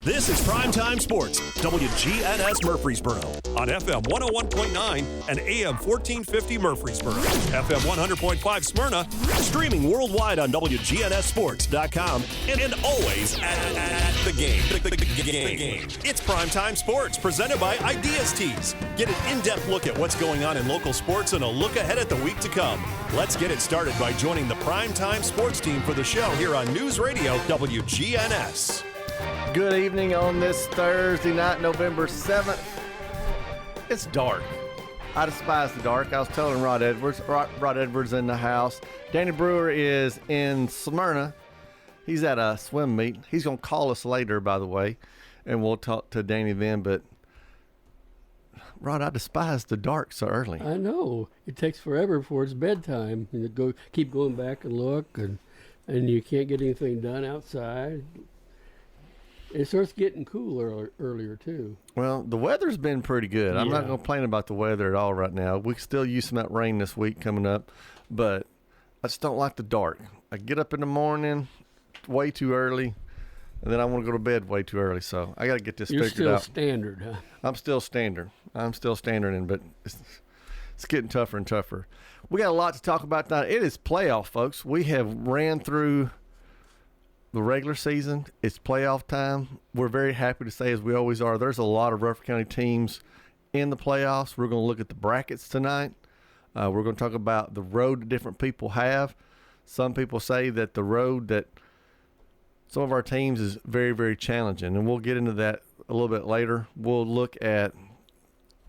This is Primetime Sports, WGNS Murfreesboro, on FM 101.9 and AM 1450 Murfreesboro, FM 100.5 Smyrna, streaming worldwide on WGNSSports.com, and always at the game. It's Primetime Sports, presented by Ideas Tees. Get an in-depth look at what's going on in local sports and a look ahead at the week to come. Let's get it started by joining the Primetime Sports team for the show here on News Radio WGNS. Good evening on this Thursday night, November 7th. It's dark. I despise the dark. I was telling Rod Edwards in the house. Danny Brewer is in Smyrna. He's at a swim meet. He's going to call us later, by the way, and we'll talk to Danny then. But, Rod, I despise the dark so early. I know. It takes forever before it's bedtime. You keep going back and look, and you can't get anything done outside. It starts getting cooler earlier, too. Well, the weather's been pretty good. I'm not going to complain about the weather at all right now. We could still use some of that rain this week coming up, but I just don't like the dark. I get up in the morning way too early, and then I want to go to bed way too early, so I got to get this figured out. You're still standard, huh? I'm still standard, but it's getting tougher and tougher. We got a lot to talk about tonight. It is playoff, folks. We have ran through the regular season. It's playoff time. We're very happy to say, as we always are, there's a lot of Rutherford County teams in the playoffs. We're going to look at the brackets tonight. We're going to talk about the road that different people have. Some people say that the road that some of our teams is very, very challenging, and we'll get into that a little bit later. We'll look at,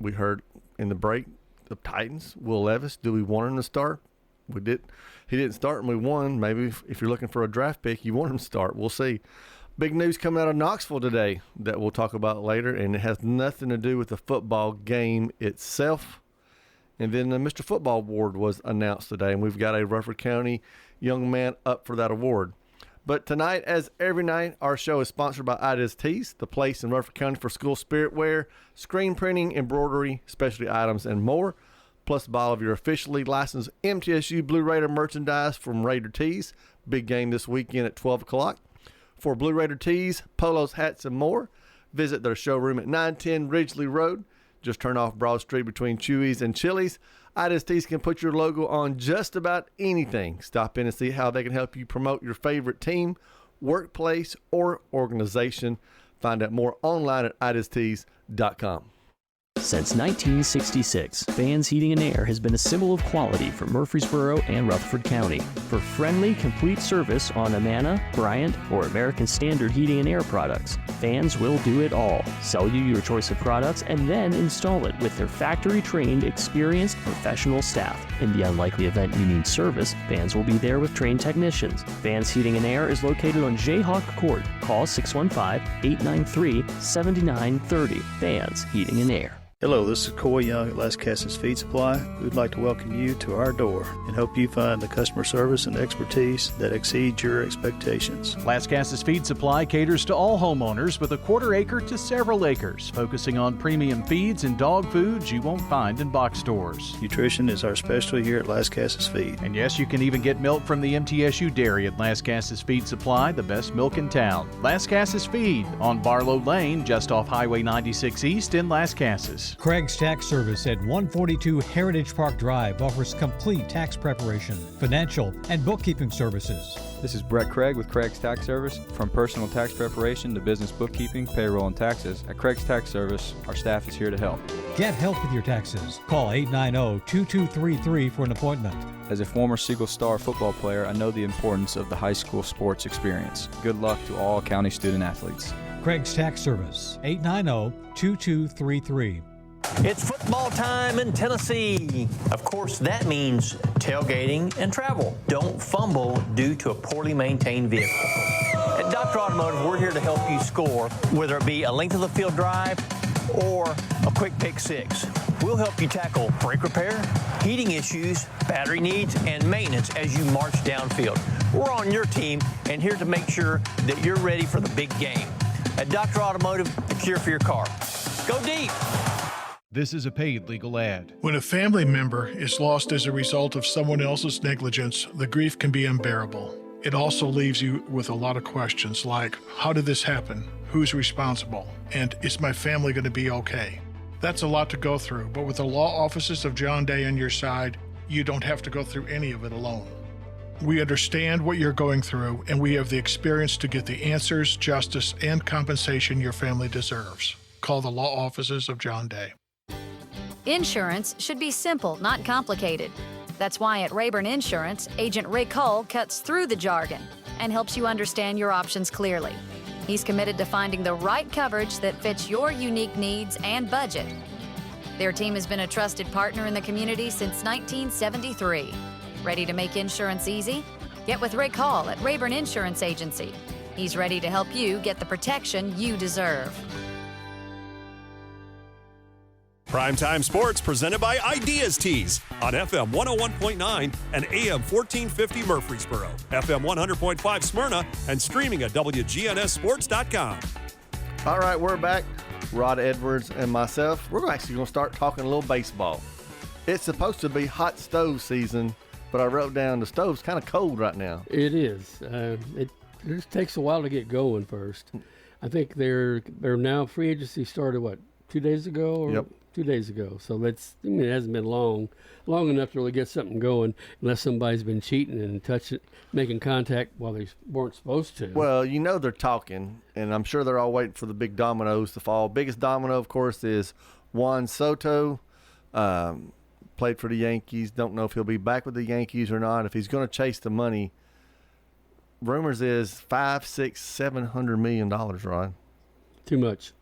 we heard in the break, the Titans, Will Levis. Do we want him to start? We did. He didn't start and we won. Maybe if you're looking for a draft pick, you want him to start. We'll see. Big news coming out of Knoxville today that we'll talk about later, and it has nothing to do with the football game itself. And then the Mr. Football Award was announced today, and we've got a Rutherford County young man up for that award. But tonight, as every night, our show is sponsored by Ideas Tees, the place in Rutherford County for school spirit wear, screen printing, embroidery, specialty items, and more. Plus a bottle of your officially licensed MTSU Blue Raider merchandise from Raider Tees. Big game this weekend at 12 o'clock. For Blue Raider Tees, polos, hats, and more, visit their showroom at 910 Ridgely Road. Just turn off Broad Street between Chewy's and Chili's. Ideas Tees can put your logo on just about anything. Stop in and see how they can help you promote your favorite team, workplace, or organization. Find out more online at ideastees.com. Since 1966, Fans Heating and Air has been a symbol of quality for Murfreesboro and Rutherford County. For friendly, complete service on Amana, Bryant, or American Standard heating and air products, Fans will do it all. Sell you your choice of products and then install it with their factory-trained, experienced, professional staff. In the unlikely event you need service, Fans will be there with trained technicians. Fans Heating and Air is located on Jayhawk Court. Call 615-893-7930. Fans Heating and Air. Hello, this is Coy Young at Las Casas Feed Supply. We'd like to welcome you to our door and hope you find the customer service and expertise that exceeds your expectations. Las Casas Feed Supply caters to all homeowners with a quarter acre to several acres, focusing on premium feeds and dog foods you won't find in box stores. Nutrition is our specialty here at Las Casas Feed. And yes, you can even get milk from the MTSU dairy at Las Casas Feed Supply, the best milk in town. Las Casas Feed on Barlow Lane, just off Highway 96 East in Las Casas. Craig's Tax Service at 142 Heritage Park Drive offers complete tax preparation, financial, and bookkeeping services. This is Brett Craig with Craig's Tax Service. From personal tax preparation to business bookkeeping, payroll, and taxes, at Craig's Tax Service, our staff is here to help. Get help with your taxes. Call 890-2233 for an appointment. As a former Siegel Star football player, I know the importance of the high school sports experience. Good luck to all county student athletes. Craig's Tax Service, 890-2233. It's football time in Tennessee. Of course, that means tailgating and travel. Don't fumble due to a poorly maintained vehicle. At Dr. Automotive, we're here to help you score, whether it be a length of the field drive or a quick pick six. We'll help you tackle brake repair, heating issues, battery needs, and maintenance as you march downfield. We're on your team and here to make sure that you're ready for the big game. At Dr. Automotive, the cure for your car. Go deep. This is a paid legal ad. When a family member is lost as a result of someone else's negligence, the grief can be unbearable. It also leaves you with a lot of questions like, how did this happen? Who's responsible? And is my family going to be okay? That's a lot to go through, but with the law offices of John Day on your side, you don't have to go through any of it alone. We understand what you're going through, and we have the experience to get the answers, justice, and compensation your family deserves. Call the law offices of John Day. Insurance should be simple, not complicated. That's why at Rayburn Insurance, Agent Rick Hull cuts through the jargon and helps you understand your options clearly. He's committed to finding the right coverage that fits your unique needs and budget. Their team has been a trusted partner in the community since 1973. Ready to make insurance easy? Get with Rick Hall at Rayburn Insurance Agency. He's ready to help you get the protection you deserve. Primetime Sports presented by Ideas Tees on FM 101.9 and AM 1450 Murfreesboro, FM 100.5 Smyrna, and streaming at WGNSSports.com. All right, we're back. Rod Edwards and myself. We're actually going to start talking a little baseball. It's supposed to be hot stove season, but I wrote down the stove's kind of cold right now. It is. It just takes a while to get going first. I think they're now free agency started, 2 days ago? Or Yep. 2 days ago. So it hasn't been long enough to really get something going, unless somebody's been cheating and making contact while they weren't supposed to. Well, they're talking, and I'm sure they're all waiting for the big dominoes to fall. Biggest domino, of course, is Juan Soto. Played for the Yankees. Don't know if he'll be back with the Yankees or not. If he's going to chase the money, rumors is $500, $600, $700 million, Ron. Too much.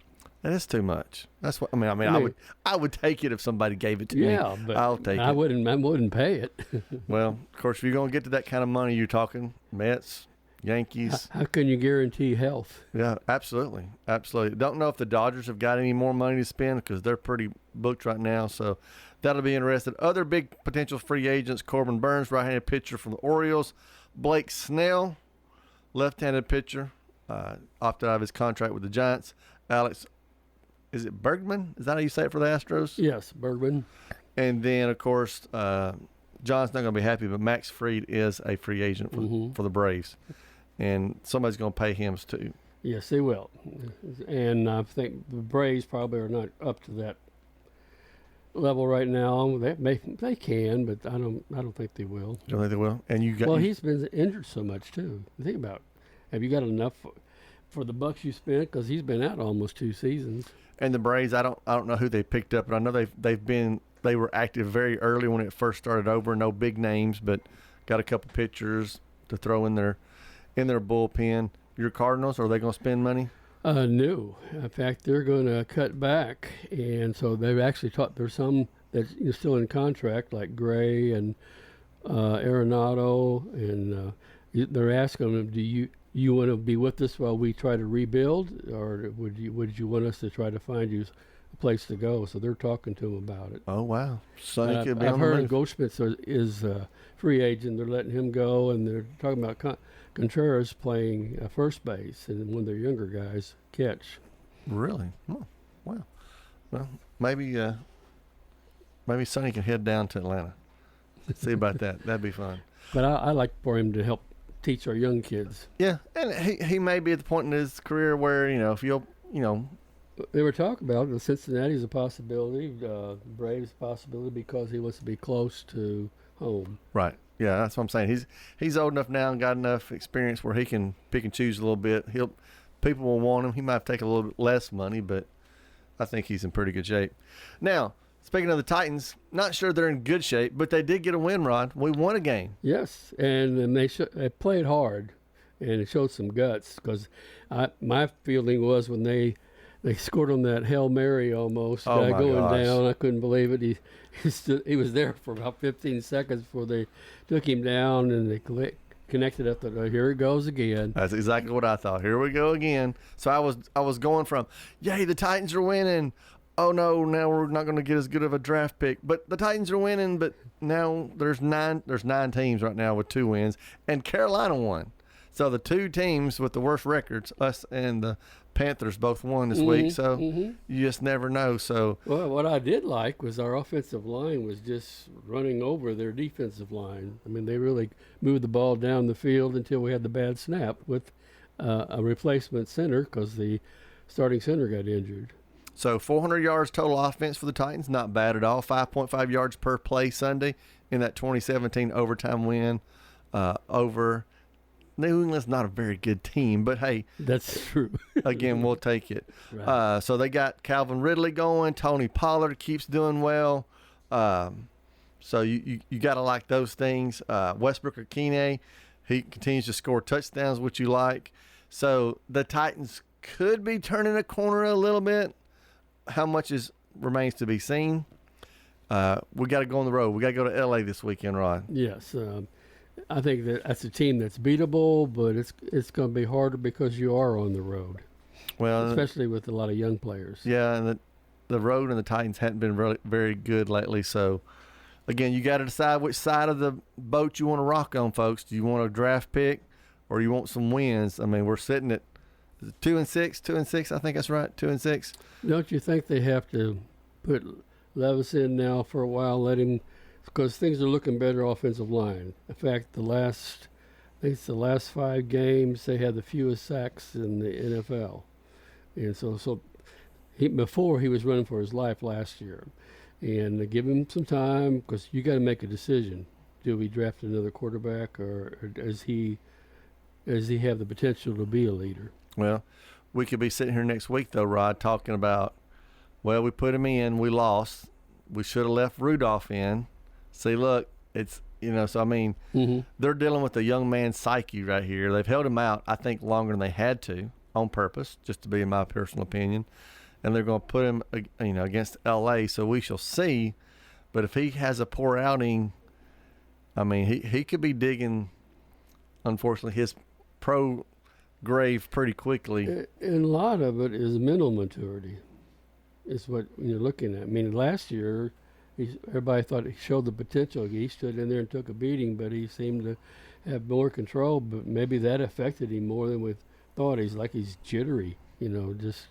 That is too much. That's what I would take it if somebody gave it to me. Yeah, but I'll take I it. wouldn't pay it. Well, of course, if you're going to get to that kind of money, you're talking Mets, Yankees. How can you guarantee health? Yeah, absolutely. Absolutely. Don't know if the Dodgers have got any more money to spend because they're pretty booked right now. So that'll be interesting. Other big potential free agents, Corbin Burns, right-handed pitcher from the Orioles. Blake Snell, left-handed pitcher, opted out of h's contract with the Giants. Alex, is it Bergman? Is that how you say it for the Astros? Yes, Bergman. And then, of course, John's not going to be happy, but Max Fried is a free agent for the Braves. And somebody's going to pay him too. Yes, they will. And I think the Braves probably are not up to that level right now. They can, but I don't think they will. You don't think they will? And he's been injured so much too. Think about it. Have you got enough for the bucks you spent? Because he's been out almost 2 seasons. And the Braves, I don't know who they picked up, but I know they were active very early when it first started over. No big names, but got a couple pitchers to throw in their bullpen. Your Cardinals, are they going to spend money? No. In fact, they're going to cut back, and so they've actually there's some that's still in contract, like Gray and Arenado, and they're asking them, do you want to be with us while we try to rebuild, or would you want us to try to find you a place to go? So they're talking to him about it. Oh, wow. So I've heard Goldschmidt is a free agent. They're letting him go, and they're talking about Contreras playing first base, and one of their younger guys catch. Really? Oh, wow. Well, maybe Sonny can head down to Atlanta. See about that. That'd be fun. But I like for him to help teach our young kids. Yeah, and he may be at the point in his career where, if you'll. They were talking about Cincinnati's a possibility, Braves a possibility, because he wants to be close to home. Right. Yeah, that's what I'm saying. He's old enough now and got enough experience where he can pick and choose a little bit. People will want him. He might take a little bit less money, but I think he's in pretty good shape. Now, speaking of the Titans, not sure they're in good shape, but they did get a win, Rod. We won a game. Yes, and they played hard, and it showed some guts, because my feeling was when they scored on that Hail Mary almost, down. I couldn't believe it. He was there for about 15 seconds before they took him down, and they connected up. Here it goes again. That's exactly what I thought. Here we go again. So I was going from, yay, the Titans are winning. Oh no, now we're not going to get as good of a draft pick. But the Titans are winning. But now there's nine teams right now with 2 wins, and Carolina won. So the 2 teams with the worst records, us and the Panthers both won this week, so you just never know. So, well, what I did like was our offensive line was just running over their defensive line. I mean, they really moved the ball down the field until we had the bad snap with a replacement center because the starting center got injured. So 400 yards total offense for the Titans, not bad at all. 5.5 yards per play Sunday in that 2017 overtime win over New England's not a very good team, but hey. That's true. Again, we'll take it. Right. So they got Calvin Ridley going. Tony Pollard keeps doing well. So you got to like those things. Westbrook-Akine, he continues to score touchdowns, which you like. So the Titans could be turning a corner a little bit. How much remains to be seen. We got to go on the road. We got to go to L.A. this weekend, Rod. Yes. I think that's a team that's beatable, but it's going to be harder because you are on the road. Well, especially with a lot of young players. Yeah, and the road and the Titans hadn't been really very good lately. So, again, you got to decide which side of the boat you want to rock on, folks. Do you want a draft pick or you want some wins? I mean, we're sitting at 2-6, 2-6. I think that's right, 2-6. Don't you think they have to put Levis in now for a while, let him, because things are looking better offensive line. In fact, the last 5 games they had the fewest sacks in the NFL, and so before he was running for his life last year, and they give him some time because you got to make a decision: do we draft another quarterback, or does he have the potential to be a leader? Well, we could be sitting here next week though, Rod, talking about, well, we put him in, we lost, we should have left Rudolph in. See, look, it's, so I mean, they're dealing with the young man's psyche right here. They've held him out, I think, longer than they had to on purpose, just to be in my personal opinion. And they're going to put him, against L.A., so we shall see. But if he has a poor outing, I mean, he could be digging, unfortunately, his pro grave pretty quickly. And a lot of it is mental maturity, is what you're looking at. I mean, last year, everybody thought he showed the potential. He stood in there and took a beating, but he seemed to have more control. But maybe that affected him more than we thought. He's jittery, just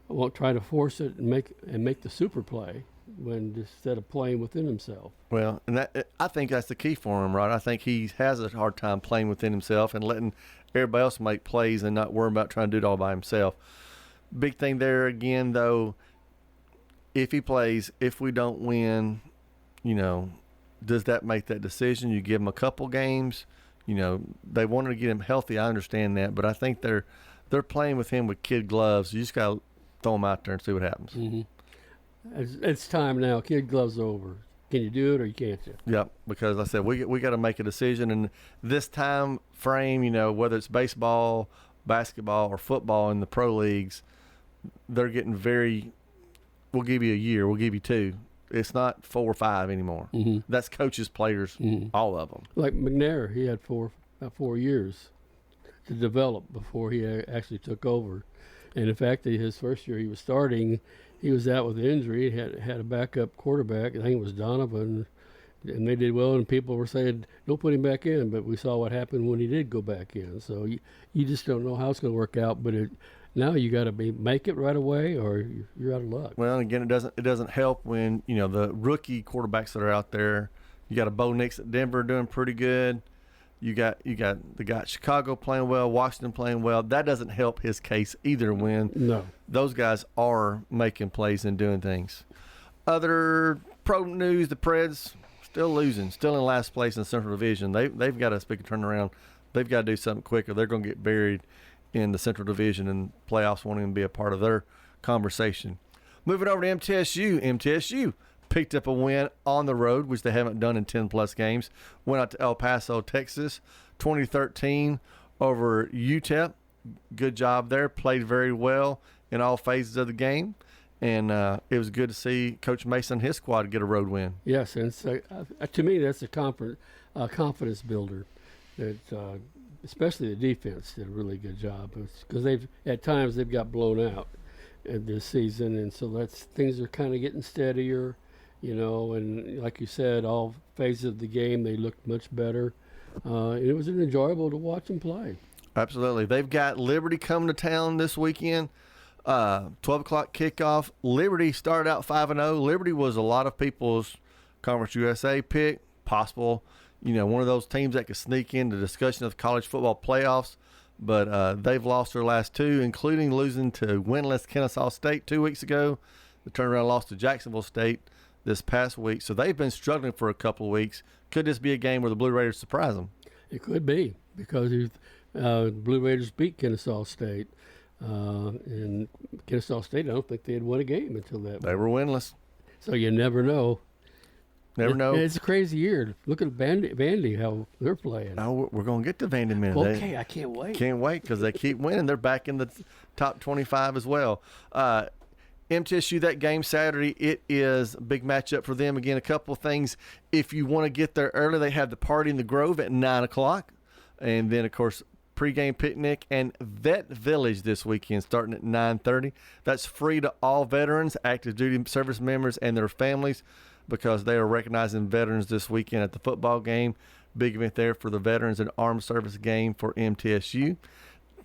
won't try to force it and make the super play instead of playing within himself. Well, and I think that's the key for him, right? I think he has a hard time playing within himself and letting everybody else make plays and not worrying about trying to do it all by himself. Big thing there again, though. If he plays, if we don't win, does that make that decision? You give him a couple games. They wanted to get him healthy. I understand that, but I think they're playing with him with kid gloves. You just got to throw him out there and see what happens. Mm-hmm. It's time now. Kid gloves over. Can you do it or you can't? Yep, because like I said, we got to make a decision. And this time frame, whether it's baseball, basketball, or football in the pro leagues, they're getting very – we'll give you a year. We'll give you 2. It's not 4 or 5 anymore. Mm-hmm. That's coaches, players, all of them. Like McNair, he had about 4 years to develop before he actually took over. And in fact, his first year he was starting, he was out with an injury. He had a backup quarterback. I think it was Donovan, and they did well. And people were saying, "Don't put him back in." But we saw what happened when he did go back in. So you just don't know how it's going to work out. But now you got to make it right away, or you're out of luck. Well, again, it doesn't help when the rookie quarterbacks that are out there. You got a Bo Nix at Denver doing pretty good. You got the guy at Chicago playing well, Washington playing well. That doesn't help his case either. When those guys are making plays and doing things. Other pro news: the Preds still losing, still in last place in the Central Division. They've got to speak a turnaround. They've got to do something quicker. They're going to get buried in the Central Division, and playoffs won't even be a part of their conversation. Moving over to MTSU. MTSU picked up a win on the road, which they haven't done in 10-plus games. Went out to El Paso, Texas, 2013 over UTEP. Good job there. Played very well in all phases of the game. And it was good to see Coach Mason and his squad get a road win. Yes, and to me that's a confidence builder. That especially the defense did a really good job because at times they've got blown out this season, and so things are kind of getting steadier, and like you said, all phases of the game they looked much better. It was enjoyable to watch them play. Absolutely. They've got Liberty coming to town this weekend. 12 o'clock kickoff. Liberty started out 5-0. Liberty was a lot of people's Conference USA pick, possible, one of those teams that could sneak into discussion of college football playoffs. But they've lost their last two, including losing to winless Kennesaw State 2 weeks ago. The turnaround loss to Jacksonville State this past week. So they've been struggling for a couple of weeks. Could this be a game where the Blue Raiders surprise them? It could be, because the Blue Raiders beat Kennesaw State. And Kennesaw State, I don't think they had won a game until that. They were winless. So you never know. Never know. It's a crazy year. Look at Vandy, how they're playing. Oh, we're going to get to Vandy in a minute. Okay, I can't wait. Can't wait, because they keep winning. They're back in the top 25 as well. MTSU, that game Saturday, it is a big matchup for them. Again, a couple of things. If you want to get there early, they have the party in the Grove at 9 o'clock. And then, of course, pregame picnic and Vet Village this weekend starting at 9:30. That's free to all veterans, active duty service members, and their families, because they are recognizing veterans this weekend at the football game. Big event there for the veterans and armed service game for MTSU.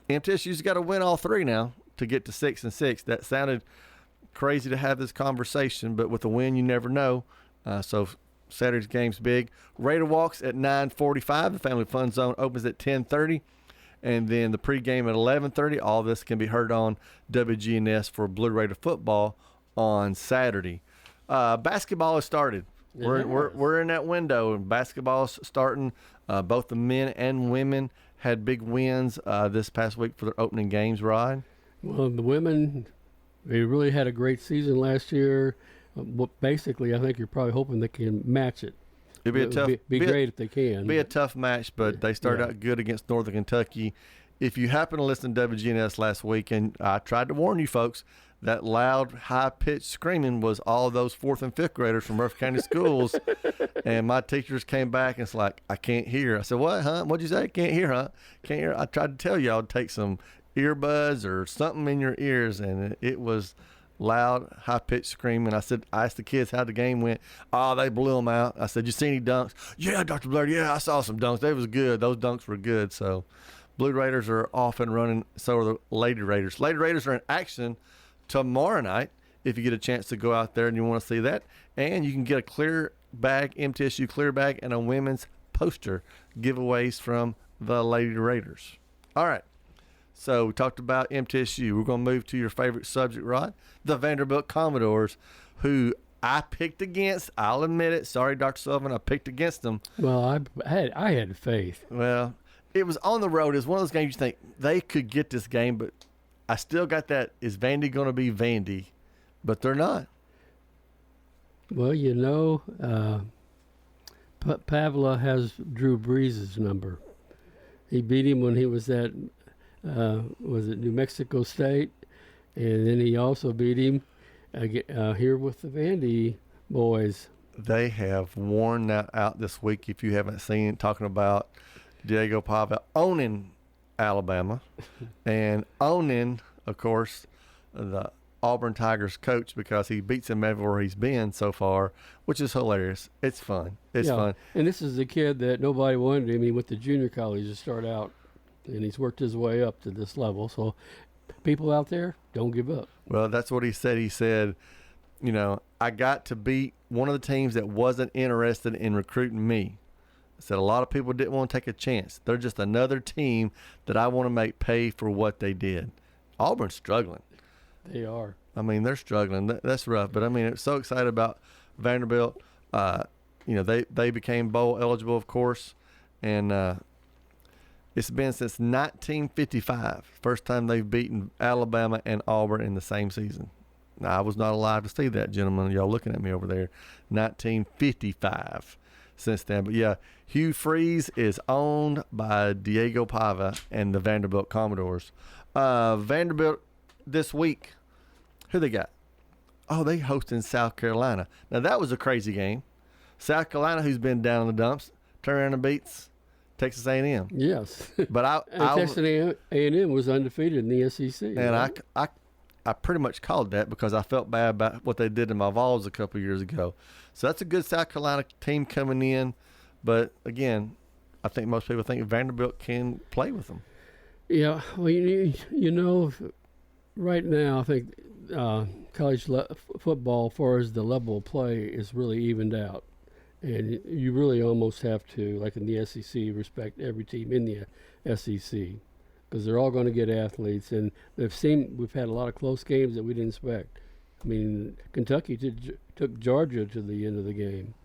MTSU's got to win all three now to get to 6-6. That sounded crazy to have this conversation, but with a win, you never know. So Saturday's game's big. Raider Walks at 9:45. The Family Fun Zone opens at 10:30. And then the pregame at 11:30. All this can be heard on WGNS for Blue Raider football on Saturday. Basketball has started. We're in that window, and basketball's starting. Both the men and women had big wins this past week for their opening games, Rod. Well, the women, they really had a great season last year. Basically, I think you're probably hoping they can match it. It'd be a tough. Be great if they can. Be a tough match, but they started out good against Northern Kentucky. If you happen to listen to WGNS last week, and I tried to warn you folks, that loud, high-pitched screaming was all those 4th and 5th graders from Murphy County schools. And my teachers came back and it's like, I can't hear. I said, what, huh? What'd you say? Can't hear, huh? Can't hear. I tried to tell y'all to take some earbuds or something in your ears, and it was loud, high-pitched screaming. I asked the kids how the game went. Oh, they blew them out. I said, you see any dunks? Yeah, Dr. Blair, yeah, I saw some dunks. They was good. Those dunks were good. So Blue Raiders are off and running. So are the Lady Raiders. Lady Raiders are in action tomorrow night if you get a chance to go out there and you want to see that. And you can get a clear bag, MTSU clear bag, and a women's poster giveaways from the Lady Raiders. All right. So we talked about MTSU. We're going to move to your favorite subject, Rod, the Vanderbilt Commodores, who I picked against. I'll admit it. Sorry, Dr. Sullivan, I picked against them. Well, I had faith. Well, it was on the road. It was one of those games you think they could get this game, but I still got that, is Vandy going to be Vandy? But they're not. Well, Pavla has Drew Brees' number. He beat him when he was at, was it New Mexico State? And then he also beat him here with the Vandy boys. They have worn that out this week, if you haven't seen it, talking about Diego Pavla owning Alabama and owning, of course, the Auburn Tigers coach, because he beats him everywhere he's been so far, which is hilarious. It's fun. It's fun. And this is a kid that nobody wanted him. He went to junior college to start out, and he's worked his way up to this level. So people out there, don't give up. Well, that's what he said. He said, I got to beat one of the teams that wasn't interested in recruiting me. Said a lot of people didn't want to take a chance. They're just another team that I want to make pay for what they did. Auburn's struggling. They are. I mean, they're struggling. That's rough. But, I mean, it's so excited about Vanderbilt. They became bowl eligible, of course. And it's been since 1955. First time they've beaten Alabama and Auburn in the same season. Now, I was not alive to see that, gentlemen. Y'all looking at me over there. 1955. Since then. But yeah, Hugh Freeze is owned by Diego Pava and the Vanderbilt Commodores. Vanderbilt this week, who they got? Oh, they hosting South Carolina. Now that was a crazy game. South Carolina, who's been down in the dumps, turn around and beats Texas A&M. Yes. But Texas A&M was undefeated in the SEC. And right? I pretty much called that because I felt bad about what they did to my Vols a couple years ago. So that's a good South Carolina team coming in. But, again, I think most people think Vanderbilt can play with them. Yeah, well, you know, right now I think college football, as far as the level of play, is really evened out. And you really almost have to, like in the SEC, respect every team in the SEC because they're all going to get athletes. And we've had a lot of close games that we didn't expect. I mean, Kentucky took Georgia to the end of the game.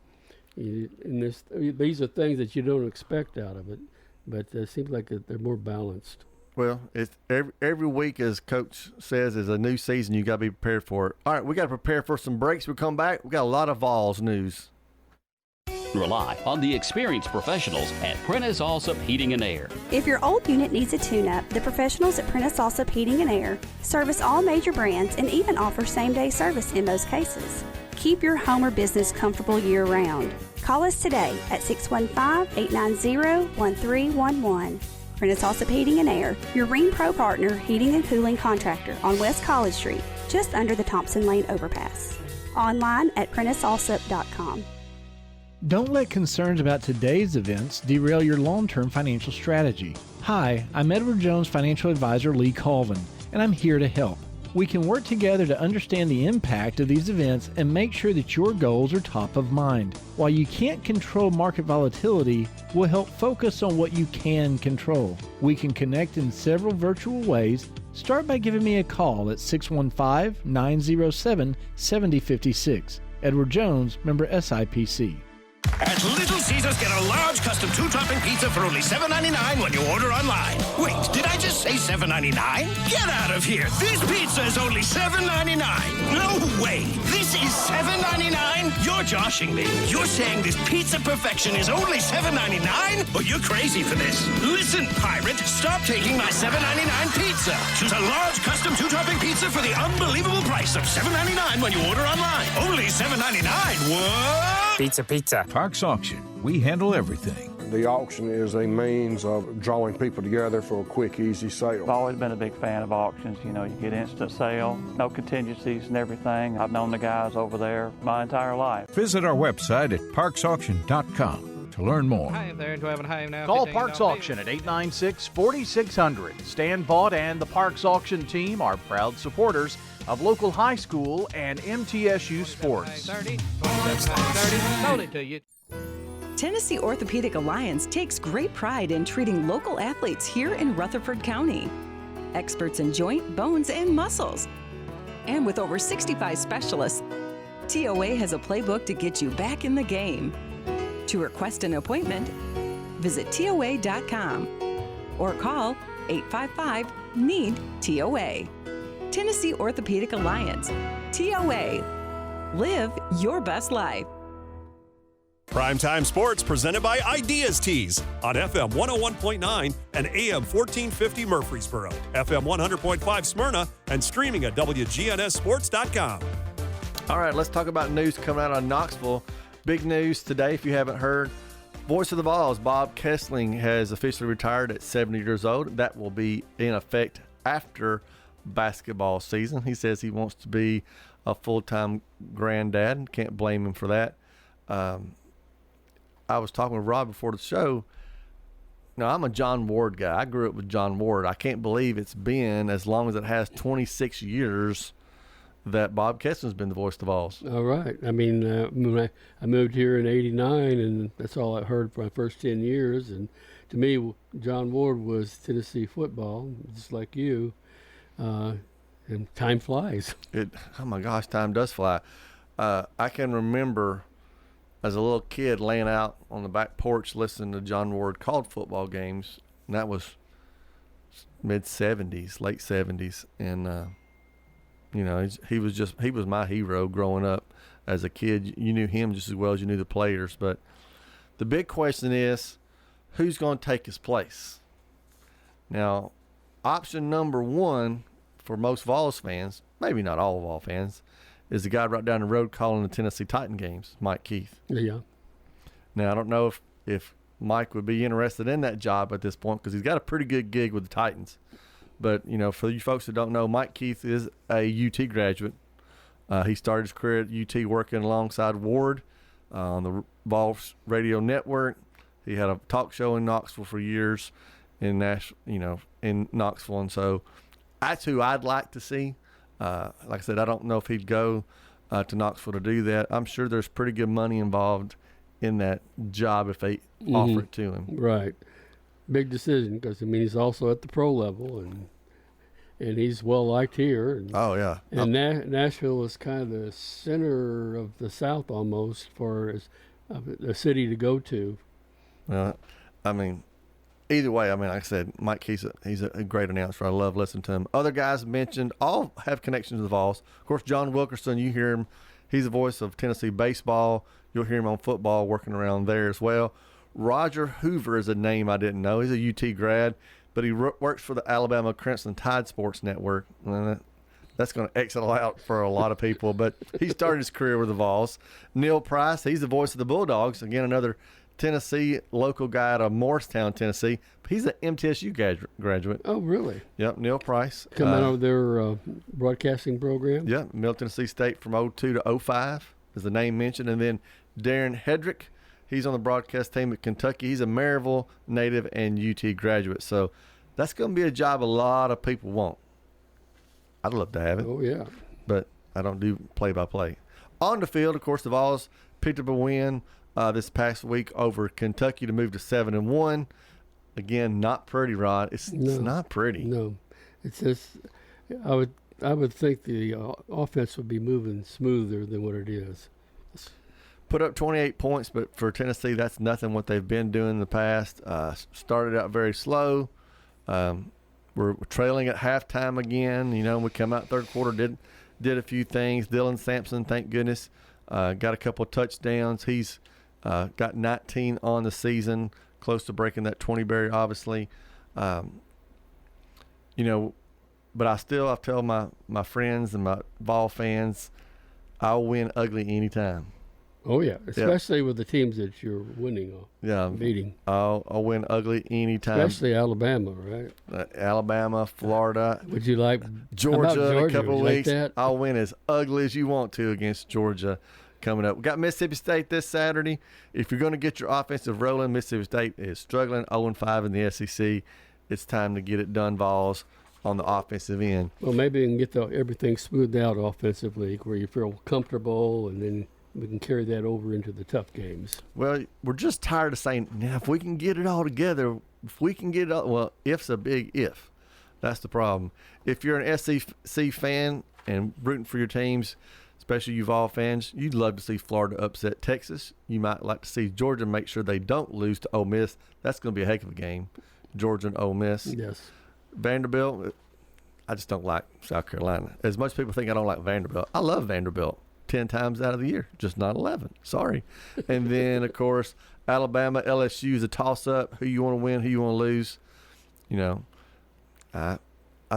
And these are things that you don't expect out of it, but it seems like they're more balanced. Well, it's every week, as Coach says, is a new season. You got to be prepared for it. All right, we got to prepare for some breaks. We come back. We got a lot of Vols news. Rely on the experienced professionals at Prentice Allsup Heating and Air. If your old unit needs a tune-up, the professionals at Prentice Allsup Heating and Air service all major brands and even offer same-day service in most cases. Keep your home or business comfortable year-round. Call us today at 615-890-1311. Prentice Allsup Heating and Air, your Rheem Pro partner heating and cooling contractor on West College Street, just under the Thompson Lane overpass. Online at PrenticeAllsup.com. Don't let concerns about today's events derail your long-term financial strategy. Hi, I'm Edward Jones Financial Advisor Lee Colvin, and I'm here to help. We can work together to understand the impact of these events and make sure that your goals are top of mind. While you can't control market volatility, we'll help focus on what you can control. We can connect in several virtual ways. Start by giving me a call at 615-907-7056. Edward Jones, member SIPC. At Little Caesars, get a large custom 2-topping pizza for only $7.99 when you order online. Wait, did I just say $7.99? Get out of here. This pizza is only $7.99. No way. This is $7.99? You're joshing me. You're saying this pizza perfection is only $7.99? Oh, you're crazy for this. Listen, pirate, stop taking my $7.99 pizza. Choose a large custom 2-topping pizza for the unbelievable price of $7.99 when you order online. Only $7.99. What? Pizza. Parks Auction. We handle everything. The auction is a means of drawing people together for a quick, easy sale. I've always been a big fan of auctions. You know, you get instant sale, no contingencies and everything. I've known the guys over there my entire life. Visit our website at parksauction.com to learn more. Hi there, 12 and a half now. Call Parks Auction at 896-4600. Stan Vaught and the Parks Auction team are proud supporters of local high school and MTSU sports. 30, sold it to you. Tennessee Orthopedic Alliance takes great pride in treating local athletes here in Rutherford County. Experts in joint, bones, and muscles. And with over 65 specialists, TOA has a playbook to get you back in the game. To request an appointment, visit TOA.com or call 855-NEED-TOA. Tennessee Orthopedic Alliance. TOA. Live your best life. Primetime Sports presented by Ideas Tees on FM 101.9 and AM 1450 Murfreesboro, FM 100.5 Smyrna, and streaming at WGNSSports.com. All right, let's talk about news coming out of Knoxville. Big news today, if you haven't heard. Voice of the Vols, Bob Kessling, has officially retired at 70 years old. That will be in effect after basketball season. He says he wants to be a full-time granddad. Can't blame him for that. I was talking with Rob before the show. Now, I'm a John Ward guy. I grew up with John Ward. I can't believe it's been as long as it has, 26 years, that Bob Kessling's been the voice of the Vols. All right. I mean, when I moved here in '89, and that's all I heard for my first 10 years. And to me, John Ward was Tennessee football, just like you. And time flies. Oh my gosh, time does fly. I can remember as a little kid laying out on the back porch listening to John Ward called football games, and that was mid-'70s, late '70s, and you know, he was my hero growing up as a kid. You knew him just as well as you knew the players, but the big question is, who's going to take his place? Now, option number one for most Vols fans, maybe not all Vol fans, is the guy right down the road calling the Tennessee Titan games, Mike Keith. Yeah. Now, I don't know if Mike would be interested in that job at this point because he's got a pretty good gig with the Titans. But, you know, for you folks that don't know, Mike Keith is a UT graduate. He started his career at UT working alongside Ward on the Vols radio network. He had a talk show in Knoxville for years. in in Knoxville, and so that's who I'd like to see. Like I said, I don't know if he'd go to Knoxville to do that. I'm sure there's pretty good money involved in that job if they offer it to him. Right. Big decision because he's also at the pro level and he's well liked here. And, oh yeah. And Nashville is kind of the center of the South almost for a city to go to. Well, either way, like I said, Mike, he's a great announcer. I love listening to him. Other guys mentioned all have connections to the Vols. Of course, John Wilkerson, you hear him. He's the voice of Tennessee baseball. You'll hear him on football working around there as well. Roger Hoover is a name I didn't know. He's a UT grad, but he works for the Alabama Crimson Tide Sports Network. That's going to exit out for a lot of people, but he started his career with the Vols. Neil Price, he's the voice of the Bulldogs. Again, another Tennessee local guy out of Morristown, Tennessee. He's an MTSU graduate. Oh, really? Yep, Neil Price. Coming out of their broadcasting program? Yep, Middle Tennessee State from 02 to 05 is the name mentioned. And then Darren Hedrick, he's on the broadcast team at Kentucky. He's a Maryville native and UT graduate. So that's going to be a job a lot of people want. I'd love to have it. Oh, yeah. But I don't do play-by-play. On the field, of course, the Vols picked up a win this past week over Kentucky to move to 7-1. Again, not pretty, Rod. It's not pretty. No, it's just I would think the offense would be moving smoother than what it is. Put up 28 points, but for Tennessee, that's nothing what they've been doing in the past. Started out very slow. We're trailing at halftime again. We come out third quarter, did a few things. Dylan Sampson, thank goodness, got a couple of touchdowns. He's got 19 on the season, close to breaking that 20 barrier, obviously. But I tell my friends and my Vol fans, I'll win ugly anytime. Oh, yeah, especially with the teams that you're winning on. Yeah, beating. I'll win ugly anytime. Especially Alabama, right? Alabama, Florida. Would you like Georgia in a couple of weeks? Like I'll win as ugly as you want to against Georgia coming up. We got Mississippi State this Saturday. If you're going to get your offensive rolling, Mississippi State is struggling, 0-5 in the SEC. It's time to get it done, Vols, on the offensive end. Well, maybe you can get everything smoothed out offensively where you feel comfortable, and then we can carry that over into the tough games. Well, we're just tired of saying, now, if we can get it all together, well, if's a big if. That's the problem. If you're an SEC fan and rooting for your teams, especially you Vol fans, you'd love to see Florida upset Texas. You might like to see Georgia make sure they don't lose to Ole Miss. That's going to be a heck of a game, Georgia and Ole Miss. Yes. Vanderbilt, I just don't like South Carolina. As much people think I don't like Vanderbilt, I love Vanderbilt 10 times out of the year, just not 11. Sorry. And then, of course, Alabama, LSU is a toss-up. Who you want to win, who you want to lose. I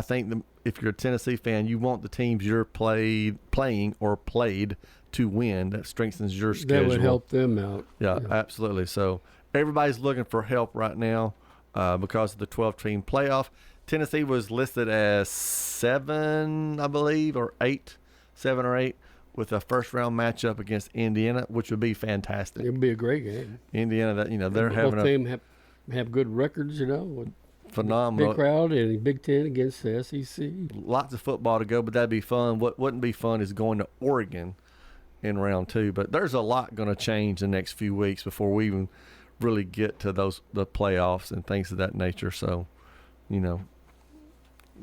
think if you're a Tennessee fan, you want the teams you're playing to win. That strengthens your schedule. That would help them out. Yeah, absolutely. So everybody's looking for help right now because of the 12-team playoff. Tennessee was listed as 7, I believe, or 8, 7 or 8, with a first-round matchup against Indiana, which would be fantastic. It would be a great game. Indiana, they're having both teams have good records, with phenomenal. Big crowd and Big Ten against the SEC. Lots of football to go, but that'd be fun. What wouldn't be fun is going to Oregon in round 2. But there's a lot going to change the next few weeks before we even really get to the playoffs and things of that nature. So,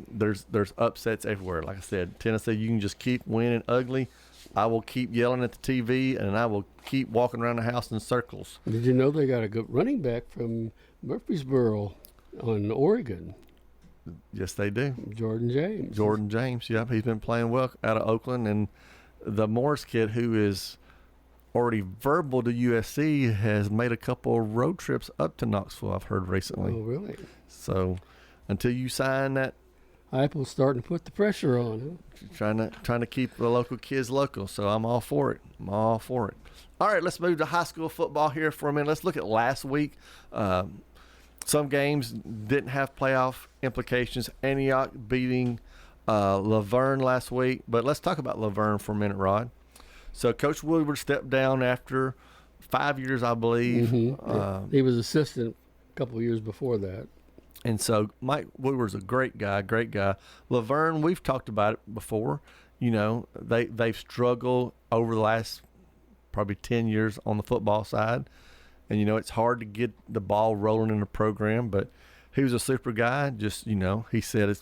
there's upsets everywhere. Like I said, Tennessee, you can just keep winning ugly. I will keep yelling at the TV, and I will keep walking around the house in circles. Did you know they got a good running back from Murfreesboro on Oregon? Yes, they do. Jordan James. Yep, he's been playing well out of Oakland. And the Morris kid, who is already verbal to USC, has made a couple of road trips up to Knoxville, I've heard recently. Oh, really? So until you sign that, Apple's starting to put the pressure on, huh? Trying to keep the local kids local, so I'm all for it. All right, let's move to high school football here for a minute. Let's look at last week. Some games didn't have playoff implications. Antioch beating Laverne last week, but let's talk about Laverne for a minute, Rod. So Coach Woodward stepped down after 5 years, I believe. Mm-hmm. He was assistant a couple of years before that. And so Mike Woodward's a great guy. Laverne, we've talked about it before. You know, they've struggled over the last probably 10 years on the football side. And, you know, it's hard to get the ball rolling in the program, but he was a super guy. Just, you know, he said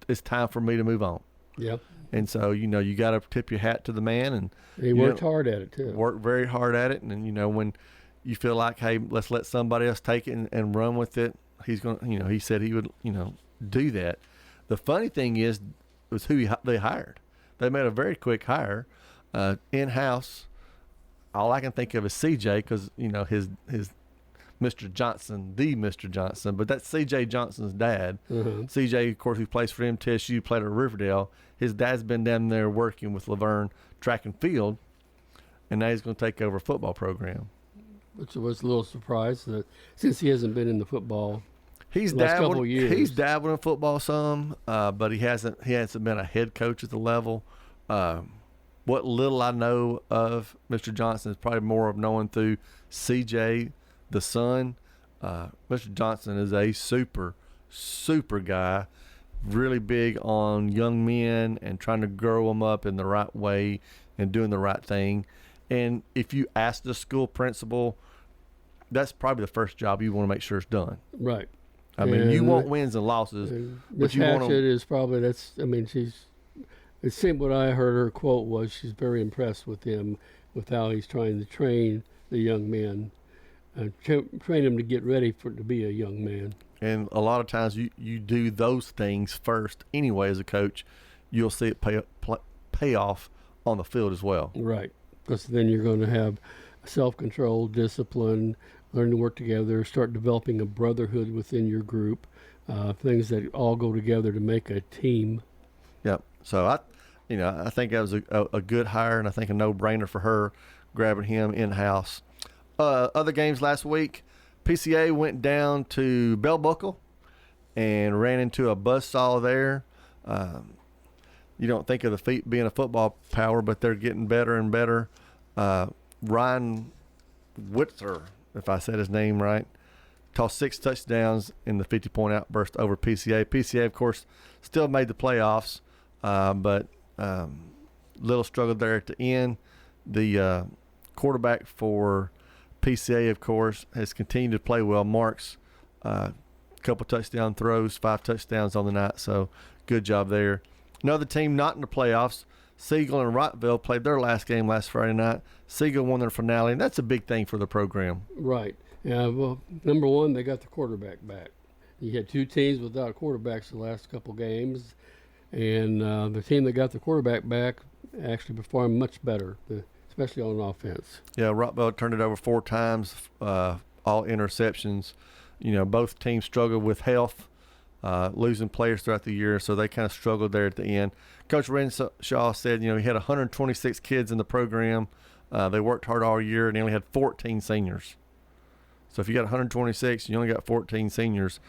it's time for me to move on. Yep. And so, you know, you got to tip your hat to the man. And he worked hard at it, too. Worked very hard at it. And, you know, when you feel like, hey, let's let somebody else take it and run with it, he's going to, you know, he said he would, you know, do that. The funny thing was who they hired. They made a very quick hire in-house. All I can think of is CJ because, you know, his Mr. Johnson, but that's CJ Johnson's dad. Mm-hmm. CJ, of course, who plays for MTSU, played at Riverdale. His dad's been down there working with Laverne track and field, and now he's going to take over a football program. Which was a little surprised that since he hasn't been in the football He's last dabbled. couple of years. He's dabbled in football some, but he hasn't been a head coach at the level. What little I know of Mr. Johnson is probably more of knowing through CJ, the son. Mr. Johnson is a super guy, really big on young men and trying to grow them up in the right way and doing the right thing. And if you ask the school principal, that's probably the first job you want to make sure it's done. Right. I mean, you want wins and losses, but you want Hatchett is probably it seemed what I heard her quote was she's very impressed with him, with how he's trying to train the young men, train him to get ready to be a young man. And a lot of times you do those things first anyway as a coach. You'll see it pay off on the field as well. Right, because then you're going to have self-control, discipline, learn to work together, start developing a brotherhood within your group, things that all go together to make a team. Yep. So I think that was a good hire, and I think a no-brainer for her grabbing him in-house. Other games last week, PCA went down to Bell Buckle and ran into a buzzsaw there. You don't think of the feet being a football power, but they're getting better and better. Ryan Witzer, if I said his name right, tossed 6 touchdowns in the 50-point outburst over PCA. PCA, of course, still made the playoffs, but little struggle there at the end. The quarterback for PCA, of course, has continued to play well. Marks a couple touchdown throws, 5 touchdowns on the night, so good job there. Another team not in the playoffs, Siegel and Rockville, played their last game last Friday night. Siegel won their finale, and that's a big thing for the program. Right. Yeah, well, number one, they got the quarterback back. You had 2 teams without quarterbacks the last couple games, and the team that got the quarterback back actually performed much better, especially on offense. Yeah, Rockville turned it over 4 times, all interceptions. You know, both teams struggled with health, losing players throughout the year, so they kind of struggled there at the end. Coach Renshaw said, you know, he had 126 kids in the program. They worked hard all year, and they only had 14 seniors. So if you got 126, you only got 14 seniors.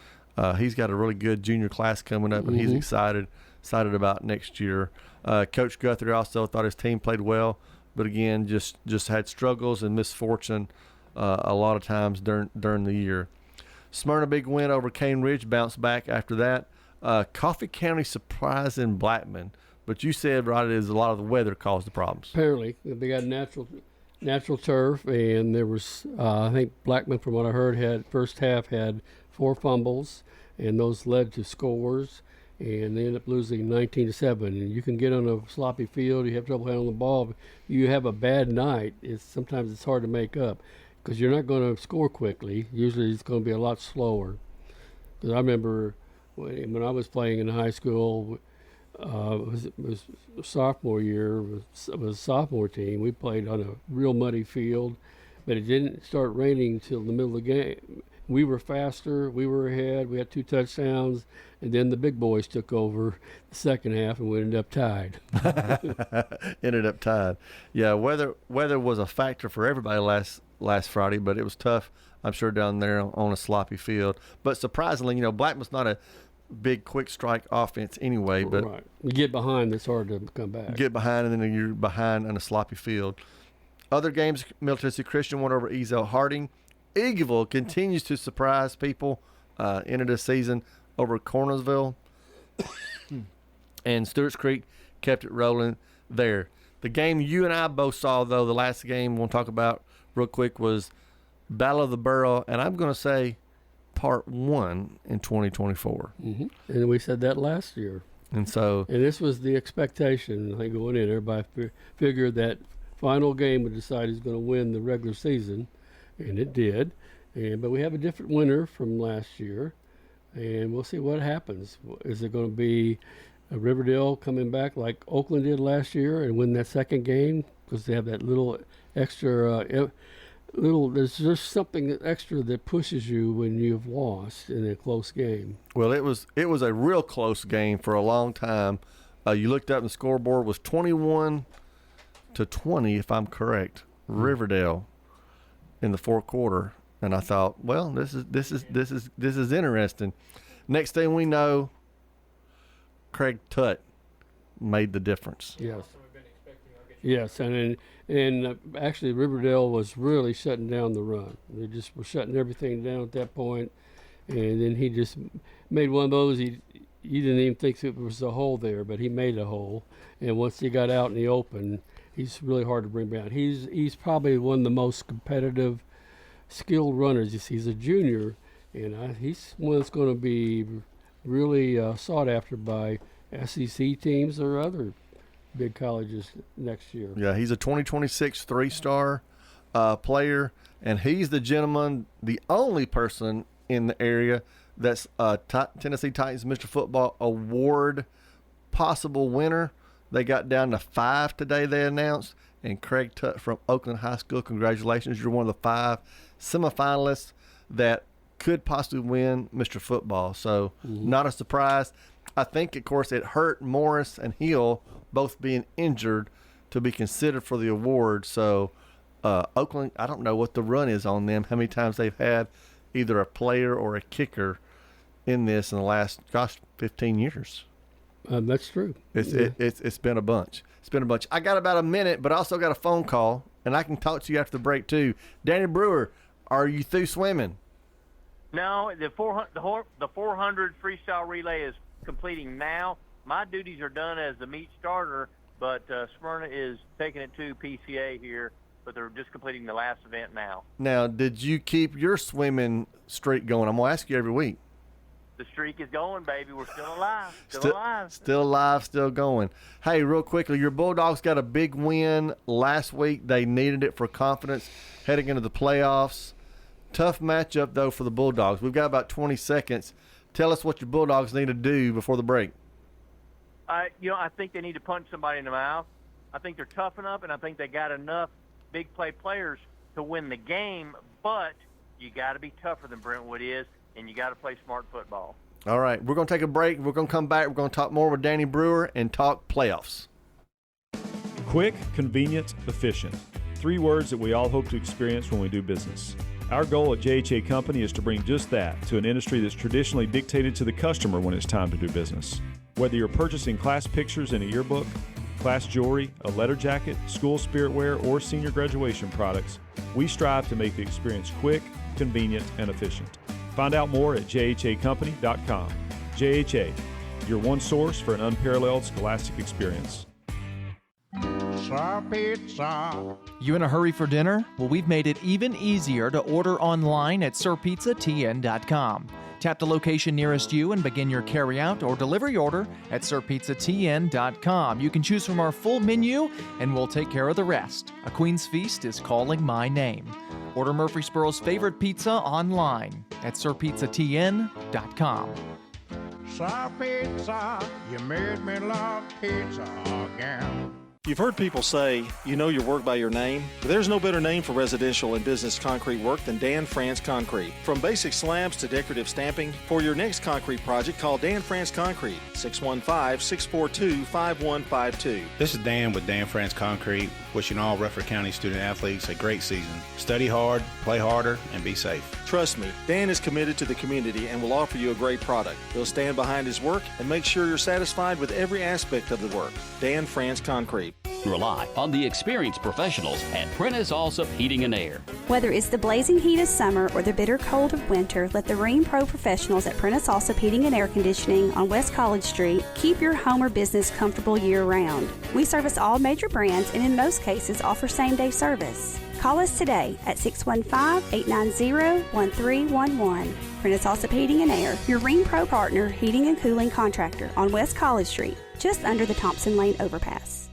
He's got a really good junior class coming up, and he's excited about next year. Coach Guthrie also thought his team played well, but again, just had struggles and misfortune a lot of times during the year. Smyrna, big win over Cane Ridge, bounced back after that. Coffee County surprise in Blackman, but you said, Rod, it is a lot of the weather caused the problems. Apparently, they got natural turf, and there was I think Blackman, from what I heard, first half had 4 fumbles, and those led to scores, and they ended up losing 19-7. And you can get on a sloppy field, you have trouble handling the ball. If you have a bad night, sometimes it's hard to make up, because you're not going to score quickly. Usually it's going to be a lot slower. Because I remember when I was playing in high school, it was sophomore year, it was a sophomore team. We played on a real muddy field, but it didn't start raining until the middle of the game. We were faster, we were ahead, we had 2 touchdowns, and then the big boys took over the second half, and we ended up tied. Yeah, weather was a factor for everybody last Friday, but it was tough, I'm sure, down there on a sloppy field. But surprisingly, you know, Blackman's not a big quick strike offense anyway. But right. You get behind, it's hard to come back. Get behind, and then you're behind on a sloppy field. Other games, Middle Tennessee Christian won over Ezel Harding. Eagleville continues to surprise people, end of the season over Cornersville. And Stewart's Creek kept it rolling there. The game you and I both saw, though, the last game we'll talk about real quick was Battle of the Borough, and I'm going to say part 1 in 2024. Mm-hmm. And we said that last year. And this was the expectation. I think going in, everybody figured that final game would decide who's going to win the regular season, and it did. But we have a different winner from last year, and we'll see what happens. Is it going to be Riverdale coming back like Oakland did last year and win that second game because they have that little extra there's just something extra that pushes you when you've lost in a close game. Well, it was a real close game for a long time. You looked up and the scoreboard was 21-20, if I'm correct. Riverdale in the fourth quarter, and I thought, well, this is interesting. Next thing we know, Craig Tutt made the difference. Yes, and actually Riverdale was really shutting down the run. They just were shutting everything down at that point, and then he just made one of those. He didn't even think it was a hole there, but he made a hole. And once he got out in the open, he's really hard to bring down. He's probably one of the most competitive, skilled runners. He's a junior, and he's one that's going to be really sought after by SEC teams or other big colleges next year. Yeah, he's a 2026 three-star player, and he's the gentleman, the only person in the area that's Tennessee Titans Mr. Football Award possible winner. They got down to 5 today, they announced, and Craig Tutt from Oakland High School, congratulations. You're one of the 5 semifinalists that could possibly win Mr. Football. So not a surprise. I think, of course, it hurt Morris and Hill both being injured to be considered for the award. So Oakland, I don't know what the run is on them, how many times they've had either a player or a kicker in this in the last, 15 years. That's true. It's been a bunch. It's been a bunch. I got about a minute, but I also got a phone call, and I can talk to you after the break, too. Danny Brewer, are you through swimming? No, the 400 freestyle relay is completing now. My duties are done as the meet starter, but Smyrna is taking it to PCA here, but they're just completing the last event now. Now, did you keep your swimming streak going? I'm going to ask you every week. The streak is going, baby. We're still alive. Still alive, still going. Hey, real quickly, your Bulldogs got a big win last week. They needed it for confidence heading into the playoffs. Tough matchup, though, for the Bulldogs. We've got about 20 seconds. Tell us what your Bulldogs need to do before the break. I think they need to punch somebody in the mouth. I think they're tough enough, and I think they got enough big play players to win the game, but you got to be tougher than Brentwood is, and you got to play smart football. All right, we're going to take a break. We're going to come back. We're going to talk more with Danny Brewer and talk playoffs. Quick, convenient, efficient. 3 words that we all hope to experience when we do business. Our goal at JHA Company is to bring just that to an industry that's traditionally dictated to the customer when it's time to do business. Whether you're purchasing class pictures in a yearbook, class jewelry, a letter jacket, school spirit wear, or senior graduation products, we strive to make the experience quick, convenient, and efficient. Find out more at jhacompany.com. JHA, your one source for an unparalleled scholastic experience. Sir Pizza. You in a hurry for dinner? Well, we've made it even easier to order online at sirpizzatn.com. Tap the location nearest you and begin your carry-out or delivery order at sirpizzatn.com. You can choose from our full menu, and we'll take care of the rest. A Queen's Feast is calling my name. Order Murfreesboro's favorite pizza online at sirpizzatn.com. Sir Pizza, you made me love pizza again. You've heard people say, you know your work by your name, but there's no better name for residential and business concrete work than Dan France Concrete. From basic slabs to decorative stamping, for your next concrete project, call Dan France Concrete, 615-642-5152. This is Dan with Dan France Concrete, wishing all Rutherford County student athletes a great season. Study hard, play harder, and be safe. Trust me, Dan is committed to the community and will offer you a great product. He'll stand behind his work and make sure you're satisfied with every aspect of the work. Dan France Concrete. Rely on the experienced professionals at Prentice Allsup Heating and Air. Whether it's the blazing heat of summer or the bitter cold of winter, let the Rheem Pro professionals at Prentice Allsup Heating and Air Conditioning on West College Street keep your home or business comfortable year-round. We service all major brands and in most cases offer same-day service. Call us today at 615-890-1311. Prentice Allsup Heating and Air, your Rheem Pro partner heating and cooling contractor on West College Street, just under the Thompson Lane overpass.